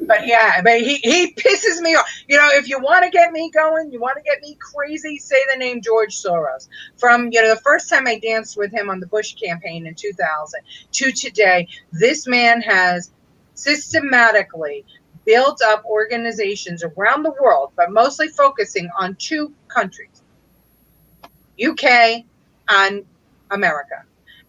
But yeah, but he pisses me off. If you want to get me going, you want to get me crazy, say the name George Soros. From, the first time I danced with him on the Bush campaign in 2000 to today, this man has systematically built up organizations around the world, but mostly focusing on 2 countries, UK and America.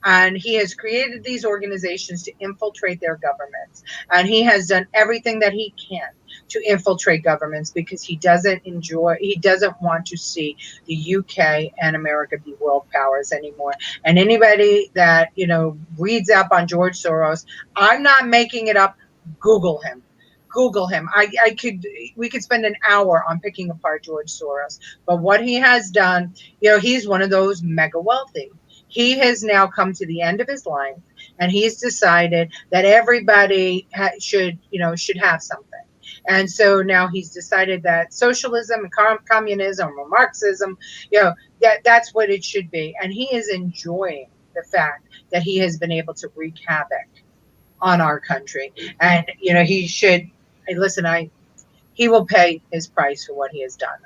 And he has created these organizations to infiltrate their governments. And he has done everything that he can to infiltrate governments because he doesn't want to see the UK and America be world powers anymore. And anybody that, reads up on George Soros, I'm not making it up. Google him. Google him. We could spend an hour on picking apart George Soros, but what he has done, he's one of those mega wealthy. He has now come to the end of his life, and he's decided that everybody should have something. And so now he's decided that socialism and communism or Marxism, that's what it should be. And he is enjoying the fact that he has been able to wreak havoc on our country. And, he should, listen, he will pay his price for what he has done.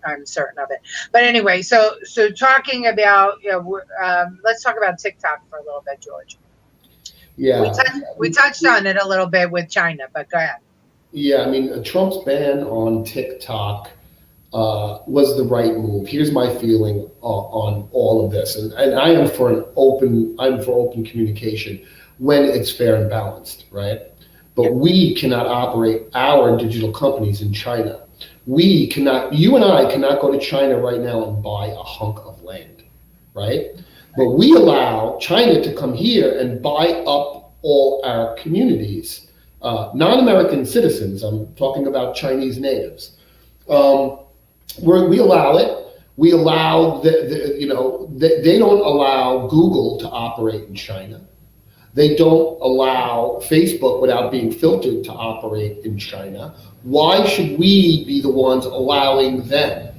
I'm certain of it. But anyway, so talking about, let's talk about TikTok for a little bit, George. Yeah. We touched on it a little bit with China, but go ahead. Yeah, I mean, Trump's ban on TikTok was the right move. Here's my feeling on all of this, and I am for open communication when it's fair and balanced, right? But we cannot operate our digital companies in China. You and I cannot go to China right now and buy a hunk of land, right? But we allow China to come here and buy up all our communities. Non-American citizens, I'm talking about Chinese natives. We allow it. We allow, they don't allow Google to operate in China. They don't allow Facebook without being filtered to operate in China. Why should we be the ones allowing them?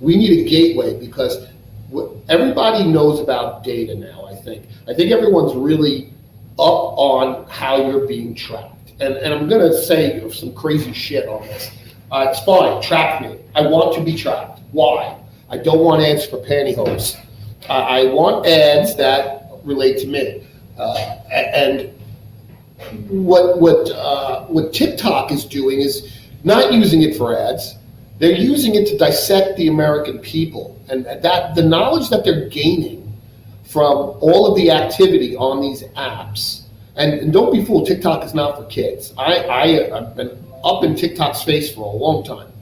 We need a gateway because everybody knows about data now, I think. I think everyone's really up on how you're being tracked. And I'm going to say some crazy shit on this. It's fine, track me. I want to be tracked. Why? I don't want ads for pantyhose. I want ads that relate to me. And what TikTok is doing is not using it for ads. They're using it to dissect the American people, and that the knowledge that they're gaining from all of the activity on these apps. And don't be fooled, TikTok is not for kids. I've been up in TikTok's face for a long time.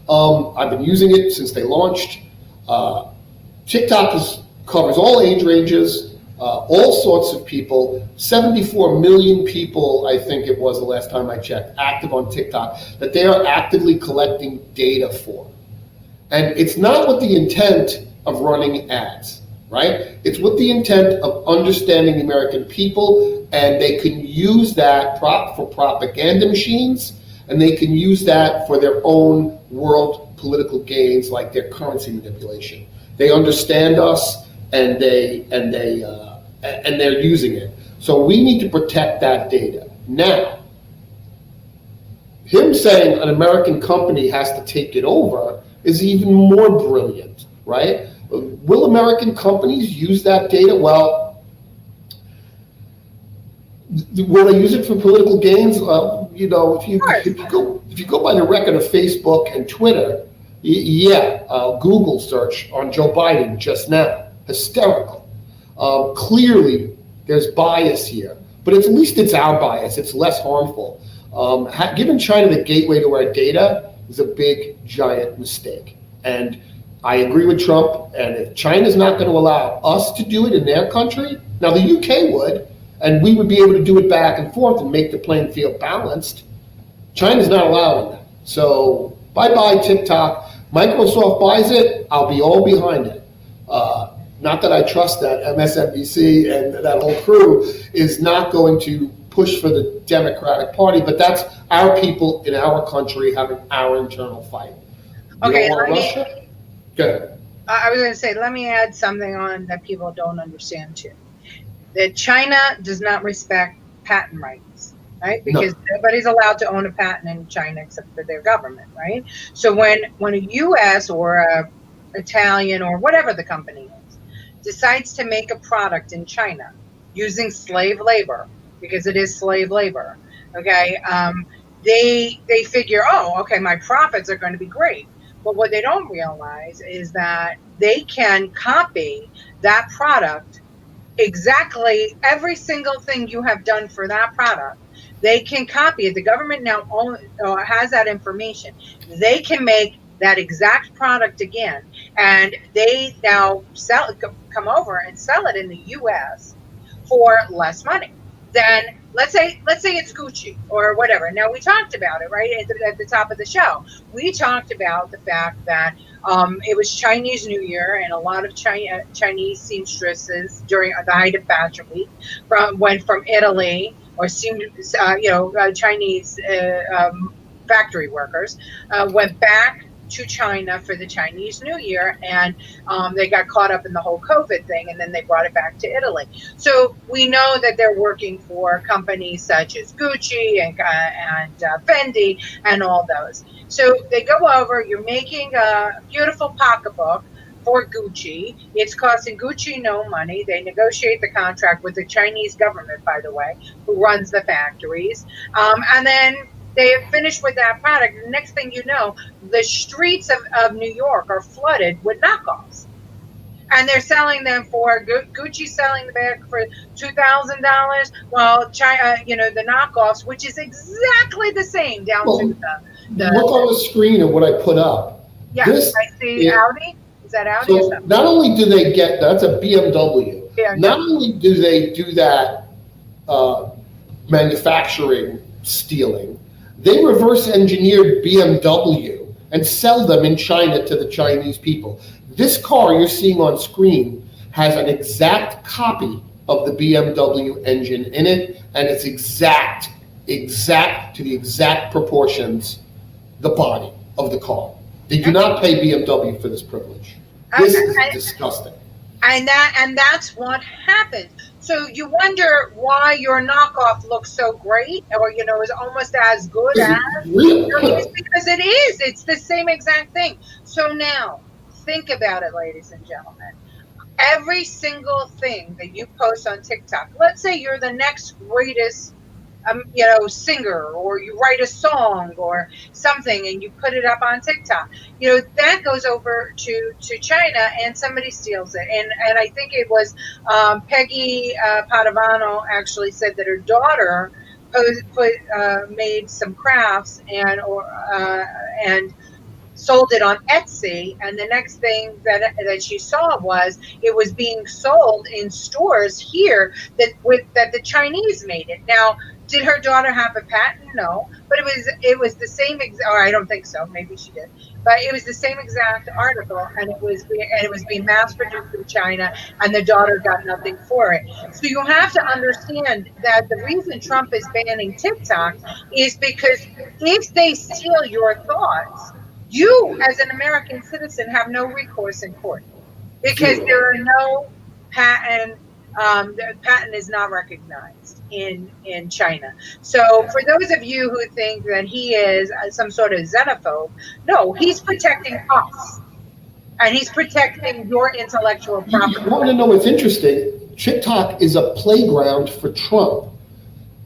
I've been using it since they launched. TikTok covers all age ranges, all sorts of people. 74 million people, I think it was the last time I checked, active on TikTok, that they are actively collecting data for. And it's not with the intent of running ads, right? It's with the intent of understanding the American people, and they can use that for propaganda machines, and they can use that for their own world political gains, like their currency manipulation. They understand us, and they're using it. So we need to protect that data. Now, him saying an American company has to take it over is even more brilliant, right? Will American companies use that data? Well, will they use it for political gains? If you go by the record of Facebook and Twitter, Google search on Joe Biden just now, hysterical. Clearly, there's bias here, but at least it's our bias. It's less harmful. Giving China the gateway to our data is a big, giant mistake. And I agree with Trump, and if China's not going to allow us to do it in their country, now the UK would, and we would be able to do it back and forth and make the playing field balanced. China's not allowing that. So bye-bye TikTok. Microsoft buys it, I'll be all behind it. Not that I trust that MSNBC and that whole crew is not going to push for the Democratic Party, but that's our people in our country having our internal fight. Okay, Russia? Good. I was going to say, let me add something on that people don't understand too. That China does not respect patent rights, right? Because nobody's allowed to own a patent in China except for their government, right? So when a U.S. or a Italian or whatever the company is decides to make a product in China using slave labor, because it is slave labor, okay, they figure, oh, okay, my profits are going to be great. But what they don't realize is that they can copy that product exactly every single thing you have done for that product. They can copy it. The government now has that information. They can make that exact product again, and they now come over and sell it in the U.S. for less money than let's say it's Gucci or whatever. Now we talked about it right at the top of the show. We talked about the fact that it was Chinese New Year, and a lot of Chinese seamstresses during the height of Fashion Week went from Italy, or Chinese factory workers went back to China for the Chinese New Year, and they got caught up in the whole COVID thing, and then they brought it back to Italy. So we know that they're working for companies such as Gucci and Fendi and all those. So they go over, you're making a beautiful pocketbook for Gucci. It's costing Gucci no money. They negotiate the contract with the Chinese government, by the way, who runs the factories. And then they finish with that product. The next thing you know, the streets of New York are flooded with knockoffs. And they're selling them for Gucci, selling the bag for $2,000. Well, China, the knockoffs, which is exactly the same down to the. Look on the screen of what I put up. Yeah, I see Audi. Is that Audi? So not only do they get that's a BMW. Yeah, not only do they do that manufacturing stealing, they reverse engineered BMW and sell them in China to the Chinese people. This car you're seeing on screen has an exact copy of the BMW engine in it, and it's exact to the exact proportions, the body of the car. They do not pay BMW for this privilege. This is disgusting. And that's what happens. So you wonder why your knockoff looks so great, or is almost as good as real. It's because it is. It's the same exact thing. So now think about it, ladies and gentlemen. Every single thing that you post on TikTok, let's say you're the next greatest singer, or you write a song or something and you put it up on TikTok, that goes over to China and somebody steals it. And I think it was Peggy Padavano actually said that her daughter made some crafts and sold it on Etsy, and the next thing that she saw was it was being sold in stores here that the Chinese made it. Now, did her daughter have a patent? No, but it was the same or I don't think so. Maybe she did, but it was the same exact article, and it was being mass produced in China, and the daughter got nothing for it. So you have to understand that the reason Trump is banning TikTok is because if they steal your thoughts, you, as an American citizen, have no recourse in court because there are no patent. The patent is not recognized in China. So for those of you who think that he is some sort of xenophobe, no, he's protecting us, and he's protecting your intellectual property. You want to know what's interesting? TikTok is a playground for Trump.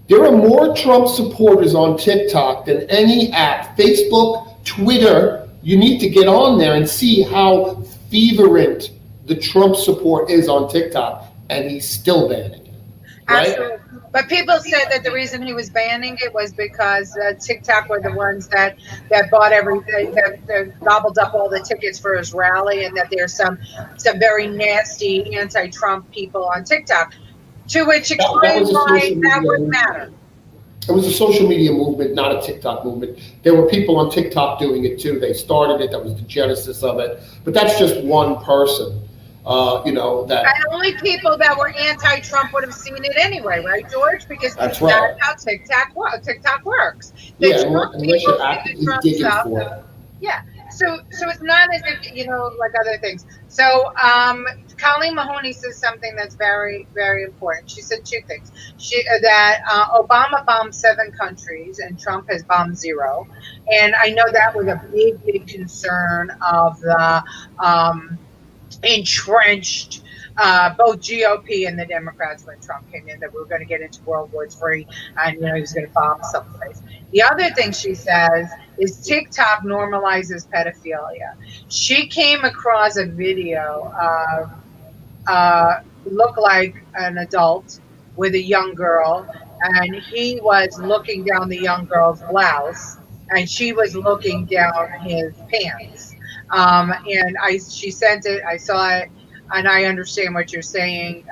There are more Trump supporters on TikTok than any app. Facebook, Twitter, you need to get on there and see how fervent the Trump support is on TikTok, and he's still banning it. Right? Absolutely. But people said that the reason he was banning it was because TikTok were the ones that bought everything, that gobbled up all the tickets for his rally, and that there's some very nasty anti-Trump people on TikTok. To which explains why that wouldn't matter. It was a social media movement, not a TikTok movement. There were people on TikTok doing it too. They started it. That was the genesis of it. But that's just one person, that. And only people that were anti-Trump would have seen it anyway, right, George? Because that's how TikTok works. Unless you're actively digging for it. Yeah. So it's not as if, like other things. So Colleen Mahoney says something that's very, very important. She said two things. That Obama bombed 7 countries and Trump has bombed 0. And I know that was a big, big concern of the entrenched both GOP and the Democrats when Trump came in, that we were going to get into World War III and he was going to bomb someplace. The other thing she says is TikTok normalizes pedophilia. She came across a video of looked like an adult with a young girl, and he was looking down the young girl's blouse, and she was looking down his pants. She sent it. I saw it, and I understand what you're saying.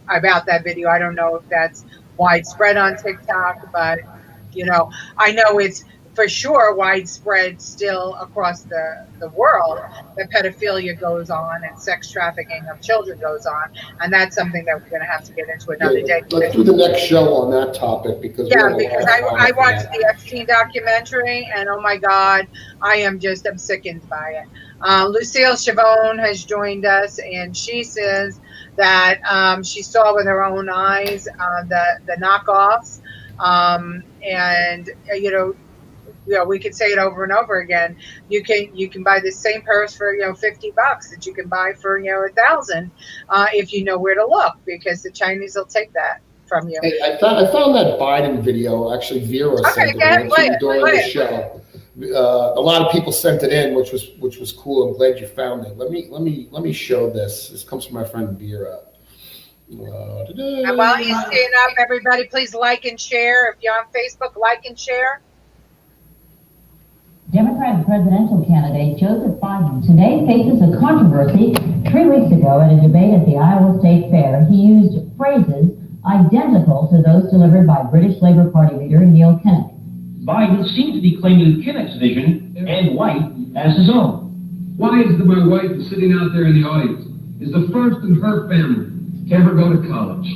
About that video. I don't know if that's widespread on TikTok, but I know it's for sure widespread still across the world that pedophilia goes on and sex trafficking of children goes on, and that's something that we're going to have to get into another day. Let's do the next show on that topic because because I watched the Epstein documentary, and oh my God, I'm sickened by it. Lucille Chavone has joined us, and she says that she saw with her own eyes the knockoffs, and we could say it over and over again. You can buy the same purse for $50 that you can buy for $1,000 if you know where to look, because the Chinese will take that from you. Hey, I found that Biden video. Actually, Vera sent it in during the show. A lot of people sent it in, which was cool. I'm glad you found it. Let me show this. This comes from my friend Vera. And while he's staying up, everybody, please like and share. If you're on Facebook, like and share. Democratic presidential candidate Joseph Biden today faces a controversy. 3 weeks ago at a debate at the Iowa State Fair, he used phrases identical to those delivered by British Labour Party leader Neil Kinnock. Biden seemed to be claiming Kinnock's vision and white as his own. Why is it that my wife is sitting out there in the audience, is the first in her family to ever go to college?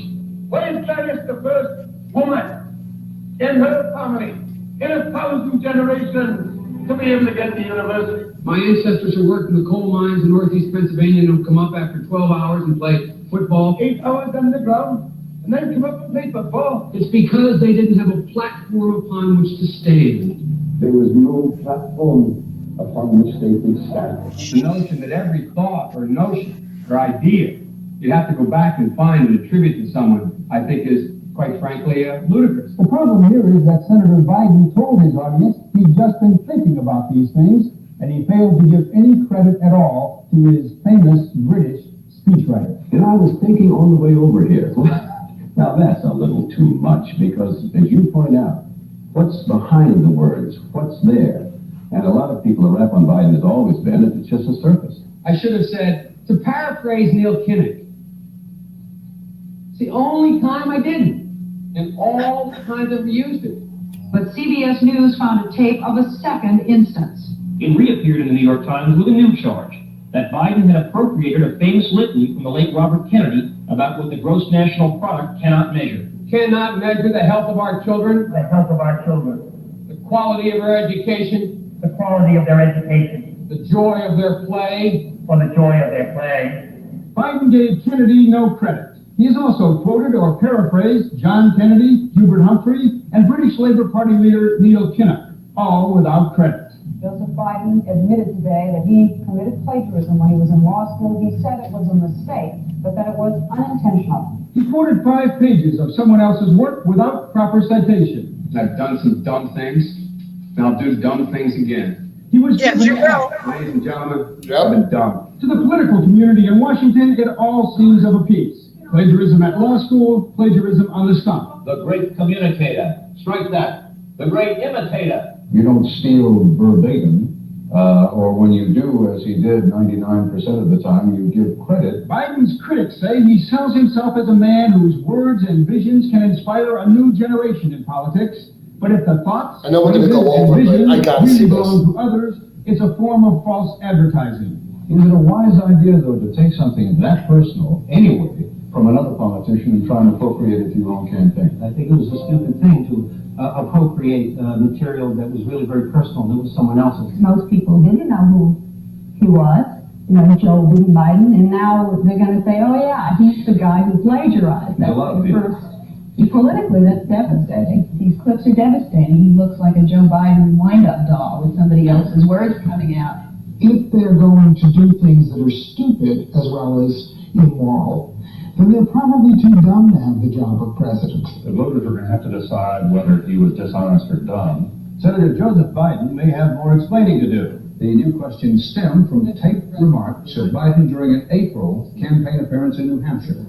Why is Gladys the first woman in her family, in 1,000 generations, to be able to get to university? My ancestors who worked in the coal mines in northeast Pennsylvania and would come up after 12 hours and play football. 8 hours underground, and then come up and play football. It's because they didn't have a platform upon which to stand. There was no platform upon which they could stand. The notion that every thought or notion or idea you have to go back and find and attribute to someone, I think is, quite frankly, ludicrous. The problem here is that Senator Biden told his audience he'd just been thinking about these things, and he failed to give any credit at all to his famous British speechwriter. And I was thinking on the way over here, now that's a little too much because, as you point out, what's behind the words, what's there? And a lot of people's rap on Biden has always been that it's just a surface. I should have said, to paraphrase Neil Kinnock, it's the only time I didn't, and all the times I've used it. But CBS News found a tape of a second instance. It reappeared in the New York Times with a new charge that Biden had appropriated a famous litany from the late Robert Kennedy about what the gross national product cannot measure. Cannot measure the health of our children, The health of our children, the quality of our education, the quality of their education, the joy of their play, or the joy of their play. Biden gave Kennedy no credit. He has also quoted or paraphrased John Kennedy, Hubert Humphrey, and British Labour Party leader Neil Kinnock, all without credit. Joseph Biden admitted today that he committed plagiarism when he was in law school. He said it was a mistake, but that it was unintentional. He quoted 5 pages of someone else's work without proper citation. I've done some dumb things, and I'll do dumb things again. He was Yes, you will. Ladies and gentlemen, Yep. I've been dumb. To the political community in Washington, it all seems of a piece. Plagiarism at law school, plagiarism on the stump. The great communicator. Strike that. The great imitator. You don't steal verbatim, or when you do, as he did 99% of the time, you give credit. Biden's critics say he sells himself as a man whose words and visions can inspire a new generation in politics. But if the thoughts, I know we're gonna go phrases, and over, but visions I gotta really see this. belong to others, it's a form of false advertising. Is it a wise idea, though, to take something that personal, anyway, from another politician and try and appropriate it to your own campaign? I think it was a stupid thing to appropriate material that was really very personal, that was someone else's. Most people didn't know who he was, Joe Biden, and now they're going to say, oh yeah, he's the guy who plagiarized. A lot of people. Politically, that's devastating. These clips are devastating. He looks like a Joe Biden wind-up doll with somebody else's words coming out. If they're going to do things that are stupid as well as immoral, then they're probably too dumb to have the job of president. The voters are going to have to decide whether he was dishonest or dumb. Senator Joseph Biden may have more explaining to do. The new questions stem from taped remarks of Biden during an April campaign appearance in New Hampshire.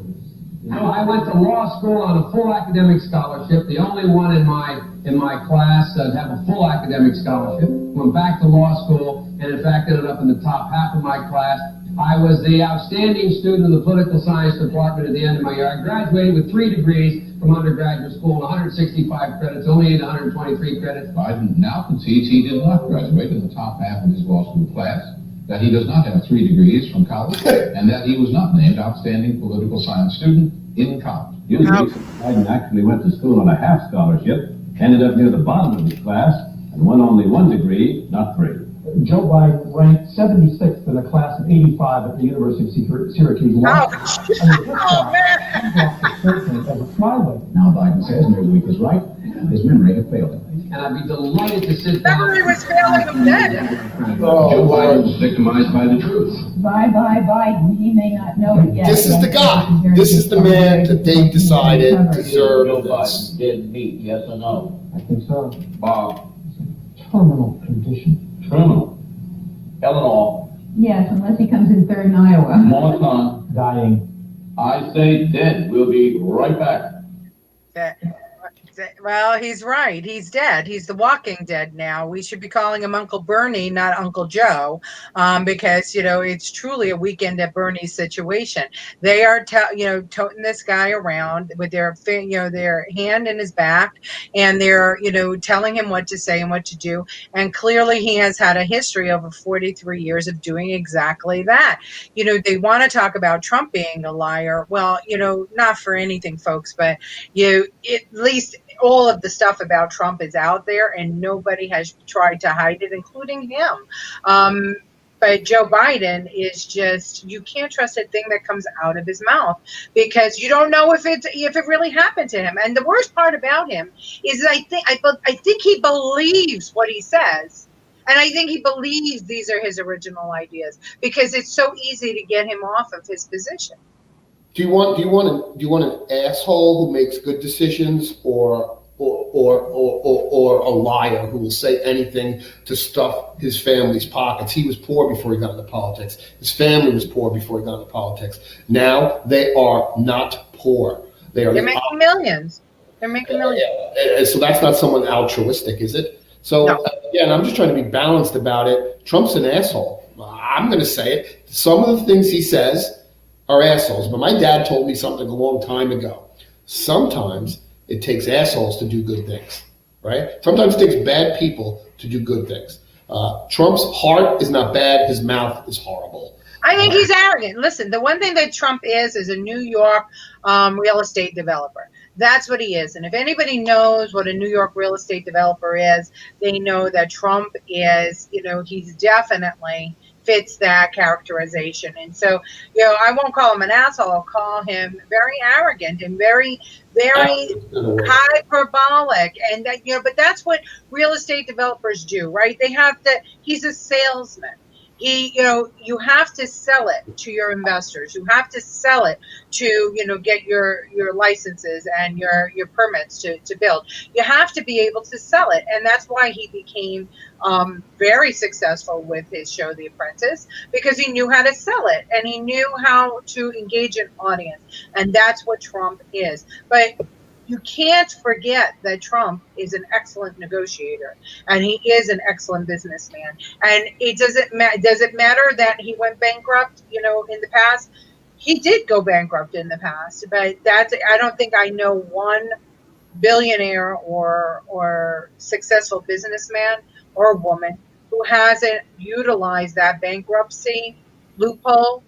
I went to law school on a full academic scholarship, the only one in my class that have a full academic scholarship. Went back to law school, and in fact ended up in the top half of my class. I was the outstanding student in the political science department at the end of my year. I graduated with 3 degrees from undergraduate school and 165 credits, only in 123 credits. Biden now concedes he did not graduate in the top half of his law school class, that he does not have 3 degrees from college, and that he was not named outstanding political science student in college. Biden actually went to school on a half scholarship, ended up near the bottom of his class, and won only 1 degree, not 3. Joe Biden ranked 76th in a class of 85 at the University of Syracuse. Oh, man. As a flyweight. Now Biden says Newsweek is right, and his memory had failed him. And I'd be delighted to sit down. Memory was failing him then. Joe Biden was victimized by the truth. Bye, Biden. He may not know it yet. This is the guy. This is the man that they decided deserved this. Did meet, yes or no? I think so. Bob. Terminal condition. Terminal. Eleanor. Yes, unless he comes in third in Iowa. Morton. Dying. I say dead. We'll be right back. Well, he's right. He's dead. He's the walking dead now. We should be calling him Uncle Bernie, not Uncle Joe, because, it's truly a weekend at Bernie's situation. They are, toting this guy around with their hand in his back, and they're, telling him what to say and what to do. And clearly he has had a history over 43 years of doing exactly that. They want to talk about Trump being a liar. Well, not for anything, folks, but at least all of the stuff about Trump is out there, and nobody has tried to hide it, including him. But Joe Biden is just, you can't trust a thing that comes out of his mouth, because you don't know if it really happened to him. And the worst part about him is I think he believes what he says. And I think he believes these are his original ideas, because it's so easy to get him off of his position. Do you want an asshole who makes good decisions, or a liar who will say anything to stuff his family's pockets? He was poor before he got into politics. His family was poor before he got into politics. Now they are not poor. They're making millions. They're making millions. And so that's not someone altruistic, is it? So no. Again, I'm just trying to be balanced about it. Trump's an asshole. I'm going to say it. Some of the things he says are assholes. But my dad told me something a long time ago. Sometimes it takes assholes to do good things, right? Sometimes it takes bad people to do good things. Trump's heart is not bad. His mouth is horrible. I think he's arrogant. Listen, the one thing that Trump is a New York real estate developer. That's what he is. And if anybody knows what a New York real estate developer is, they know that Trump is, he's definitely fits that characterization. And so, I won't call him an asshole. I'll call him very arrogant and very, very hyperbolic. And that, but that's what real estate developers do, right? He's a salesman. You have to sell it to your investors. You have to sell it to, get your licenses and your permits to build. You have to be able to sell it. And that's why he became very successful with his show, The Apprentice, because he knew how to sell it and he knew how to engage an audience. And that's what Trump is. But you can't forget that Trump is an excellent negotiator, and he is an excellent businessman. And it does it matter that he went bankrupt, in the past? He did go bankrupt in the past, but I don't think I know one billionaire or successful businessman or woman who hasn't utilized that bankruptcy loophole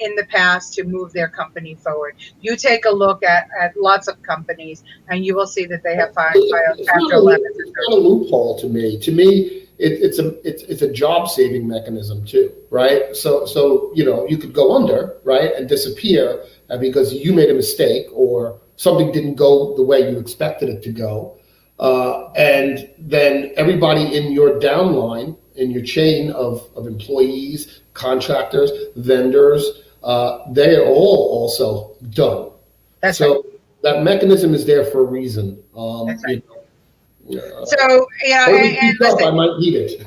in the past to move their company forward. You take a look at lots of companies, and you will see that they have filed Chapter 11. It's not a loophole to me. To me, it's a job saving mechanism too, right? So you could go under, right, and disappear because you made a mistake or something didn't go the way you expected it to go, and then everybody in your downline, in your chain of employees, contractors, vendors, they are all also done. That's so right. That mechanism is there for a reason. That's right. So, yeah, and I listen, might need it.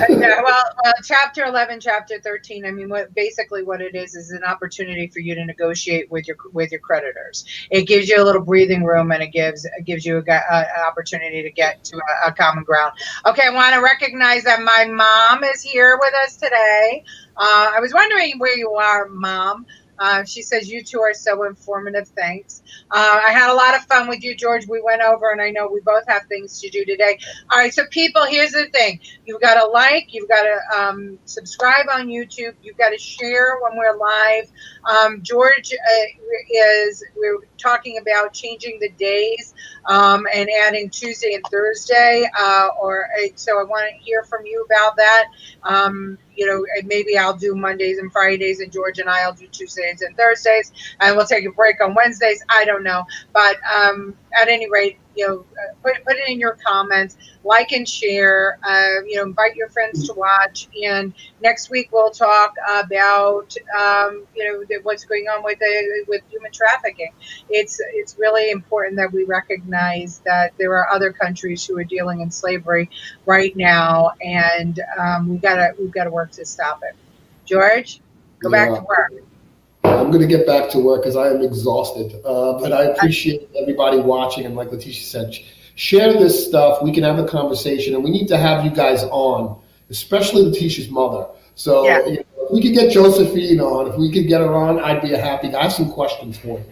yeah, well, chapter 11, chapter 13. I mean, basically what it is an opportunity for you to negotiate with your creditors. It gives you a little breathing room, and it gives you an opportunity to get to a common ground. Okay, I want to recognize that my mom is here with us today. I was wondering where you are, Mom. She says, you two are so informative. Thanks. I had a lot of fun with you, George. We went over, and I know we both have things to do today. All right, so people, here's the thing. You've got to like, you've got to subscribe on YouTube. You've got to share when we're live. George we're talking about changing the days and adding Tuesday and Thursday. So I want to hear from you about that. And maybe I'll do Mondays and Fridays, and George and I'll do Tuesdays and Thursdays, and we'll take a break on Wednesdays. I don't know, but at any rate, put it in your comments, like and share. Invite your friends to watch. And next week we'll talk about what's going on with human trafficking. It's really important that we recognize that there are other countries who are dealing in slavery right now, and we've got to work to stop it. George, go back to work. I'm going to get back to work because I am exhausted. But I appreciate everybody watching. And like Letitia said, share this stuff. We can have a conversation, and we need to have you guys on, especially Letitia's mother. So if we could get Josephine on, if we could get her on, I'd be a happy guy. I have some questions for you.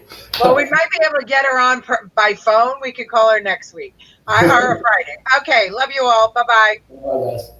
Well, we might be able to get her on by phone. We could call her next week or Friday. Okay, love you all. Bye-bye. Bye, guys.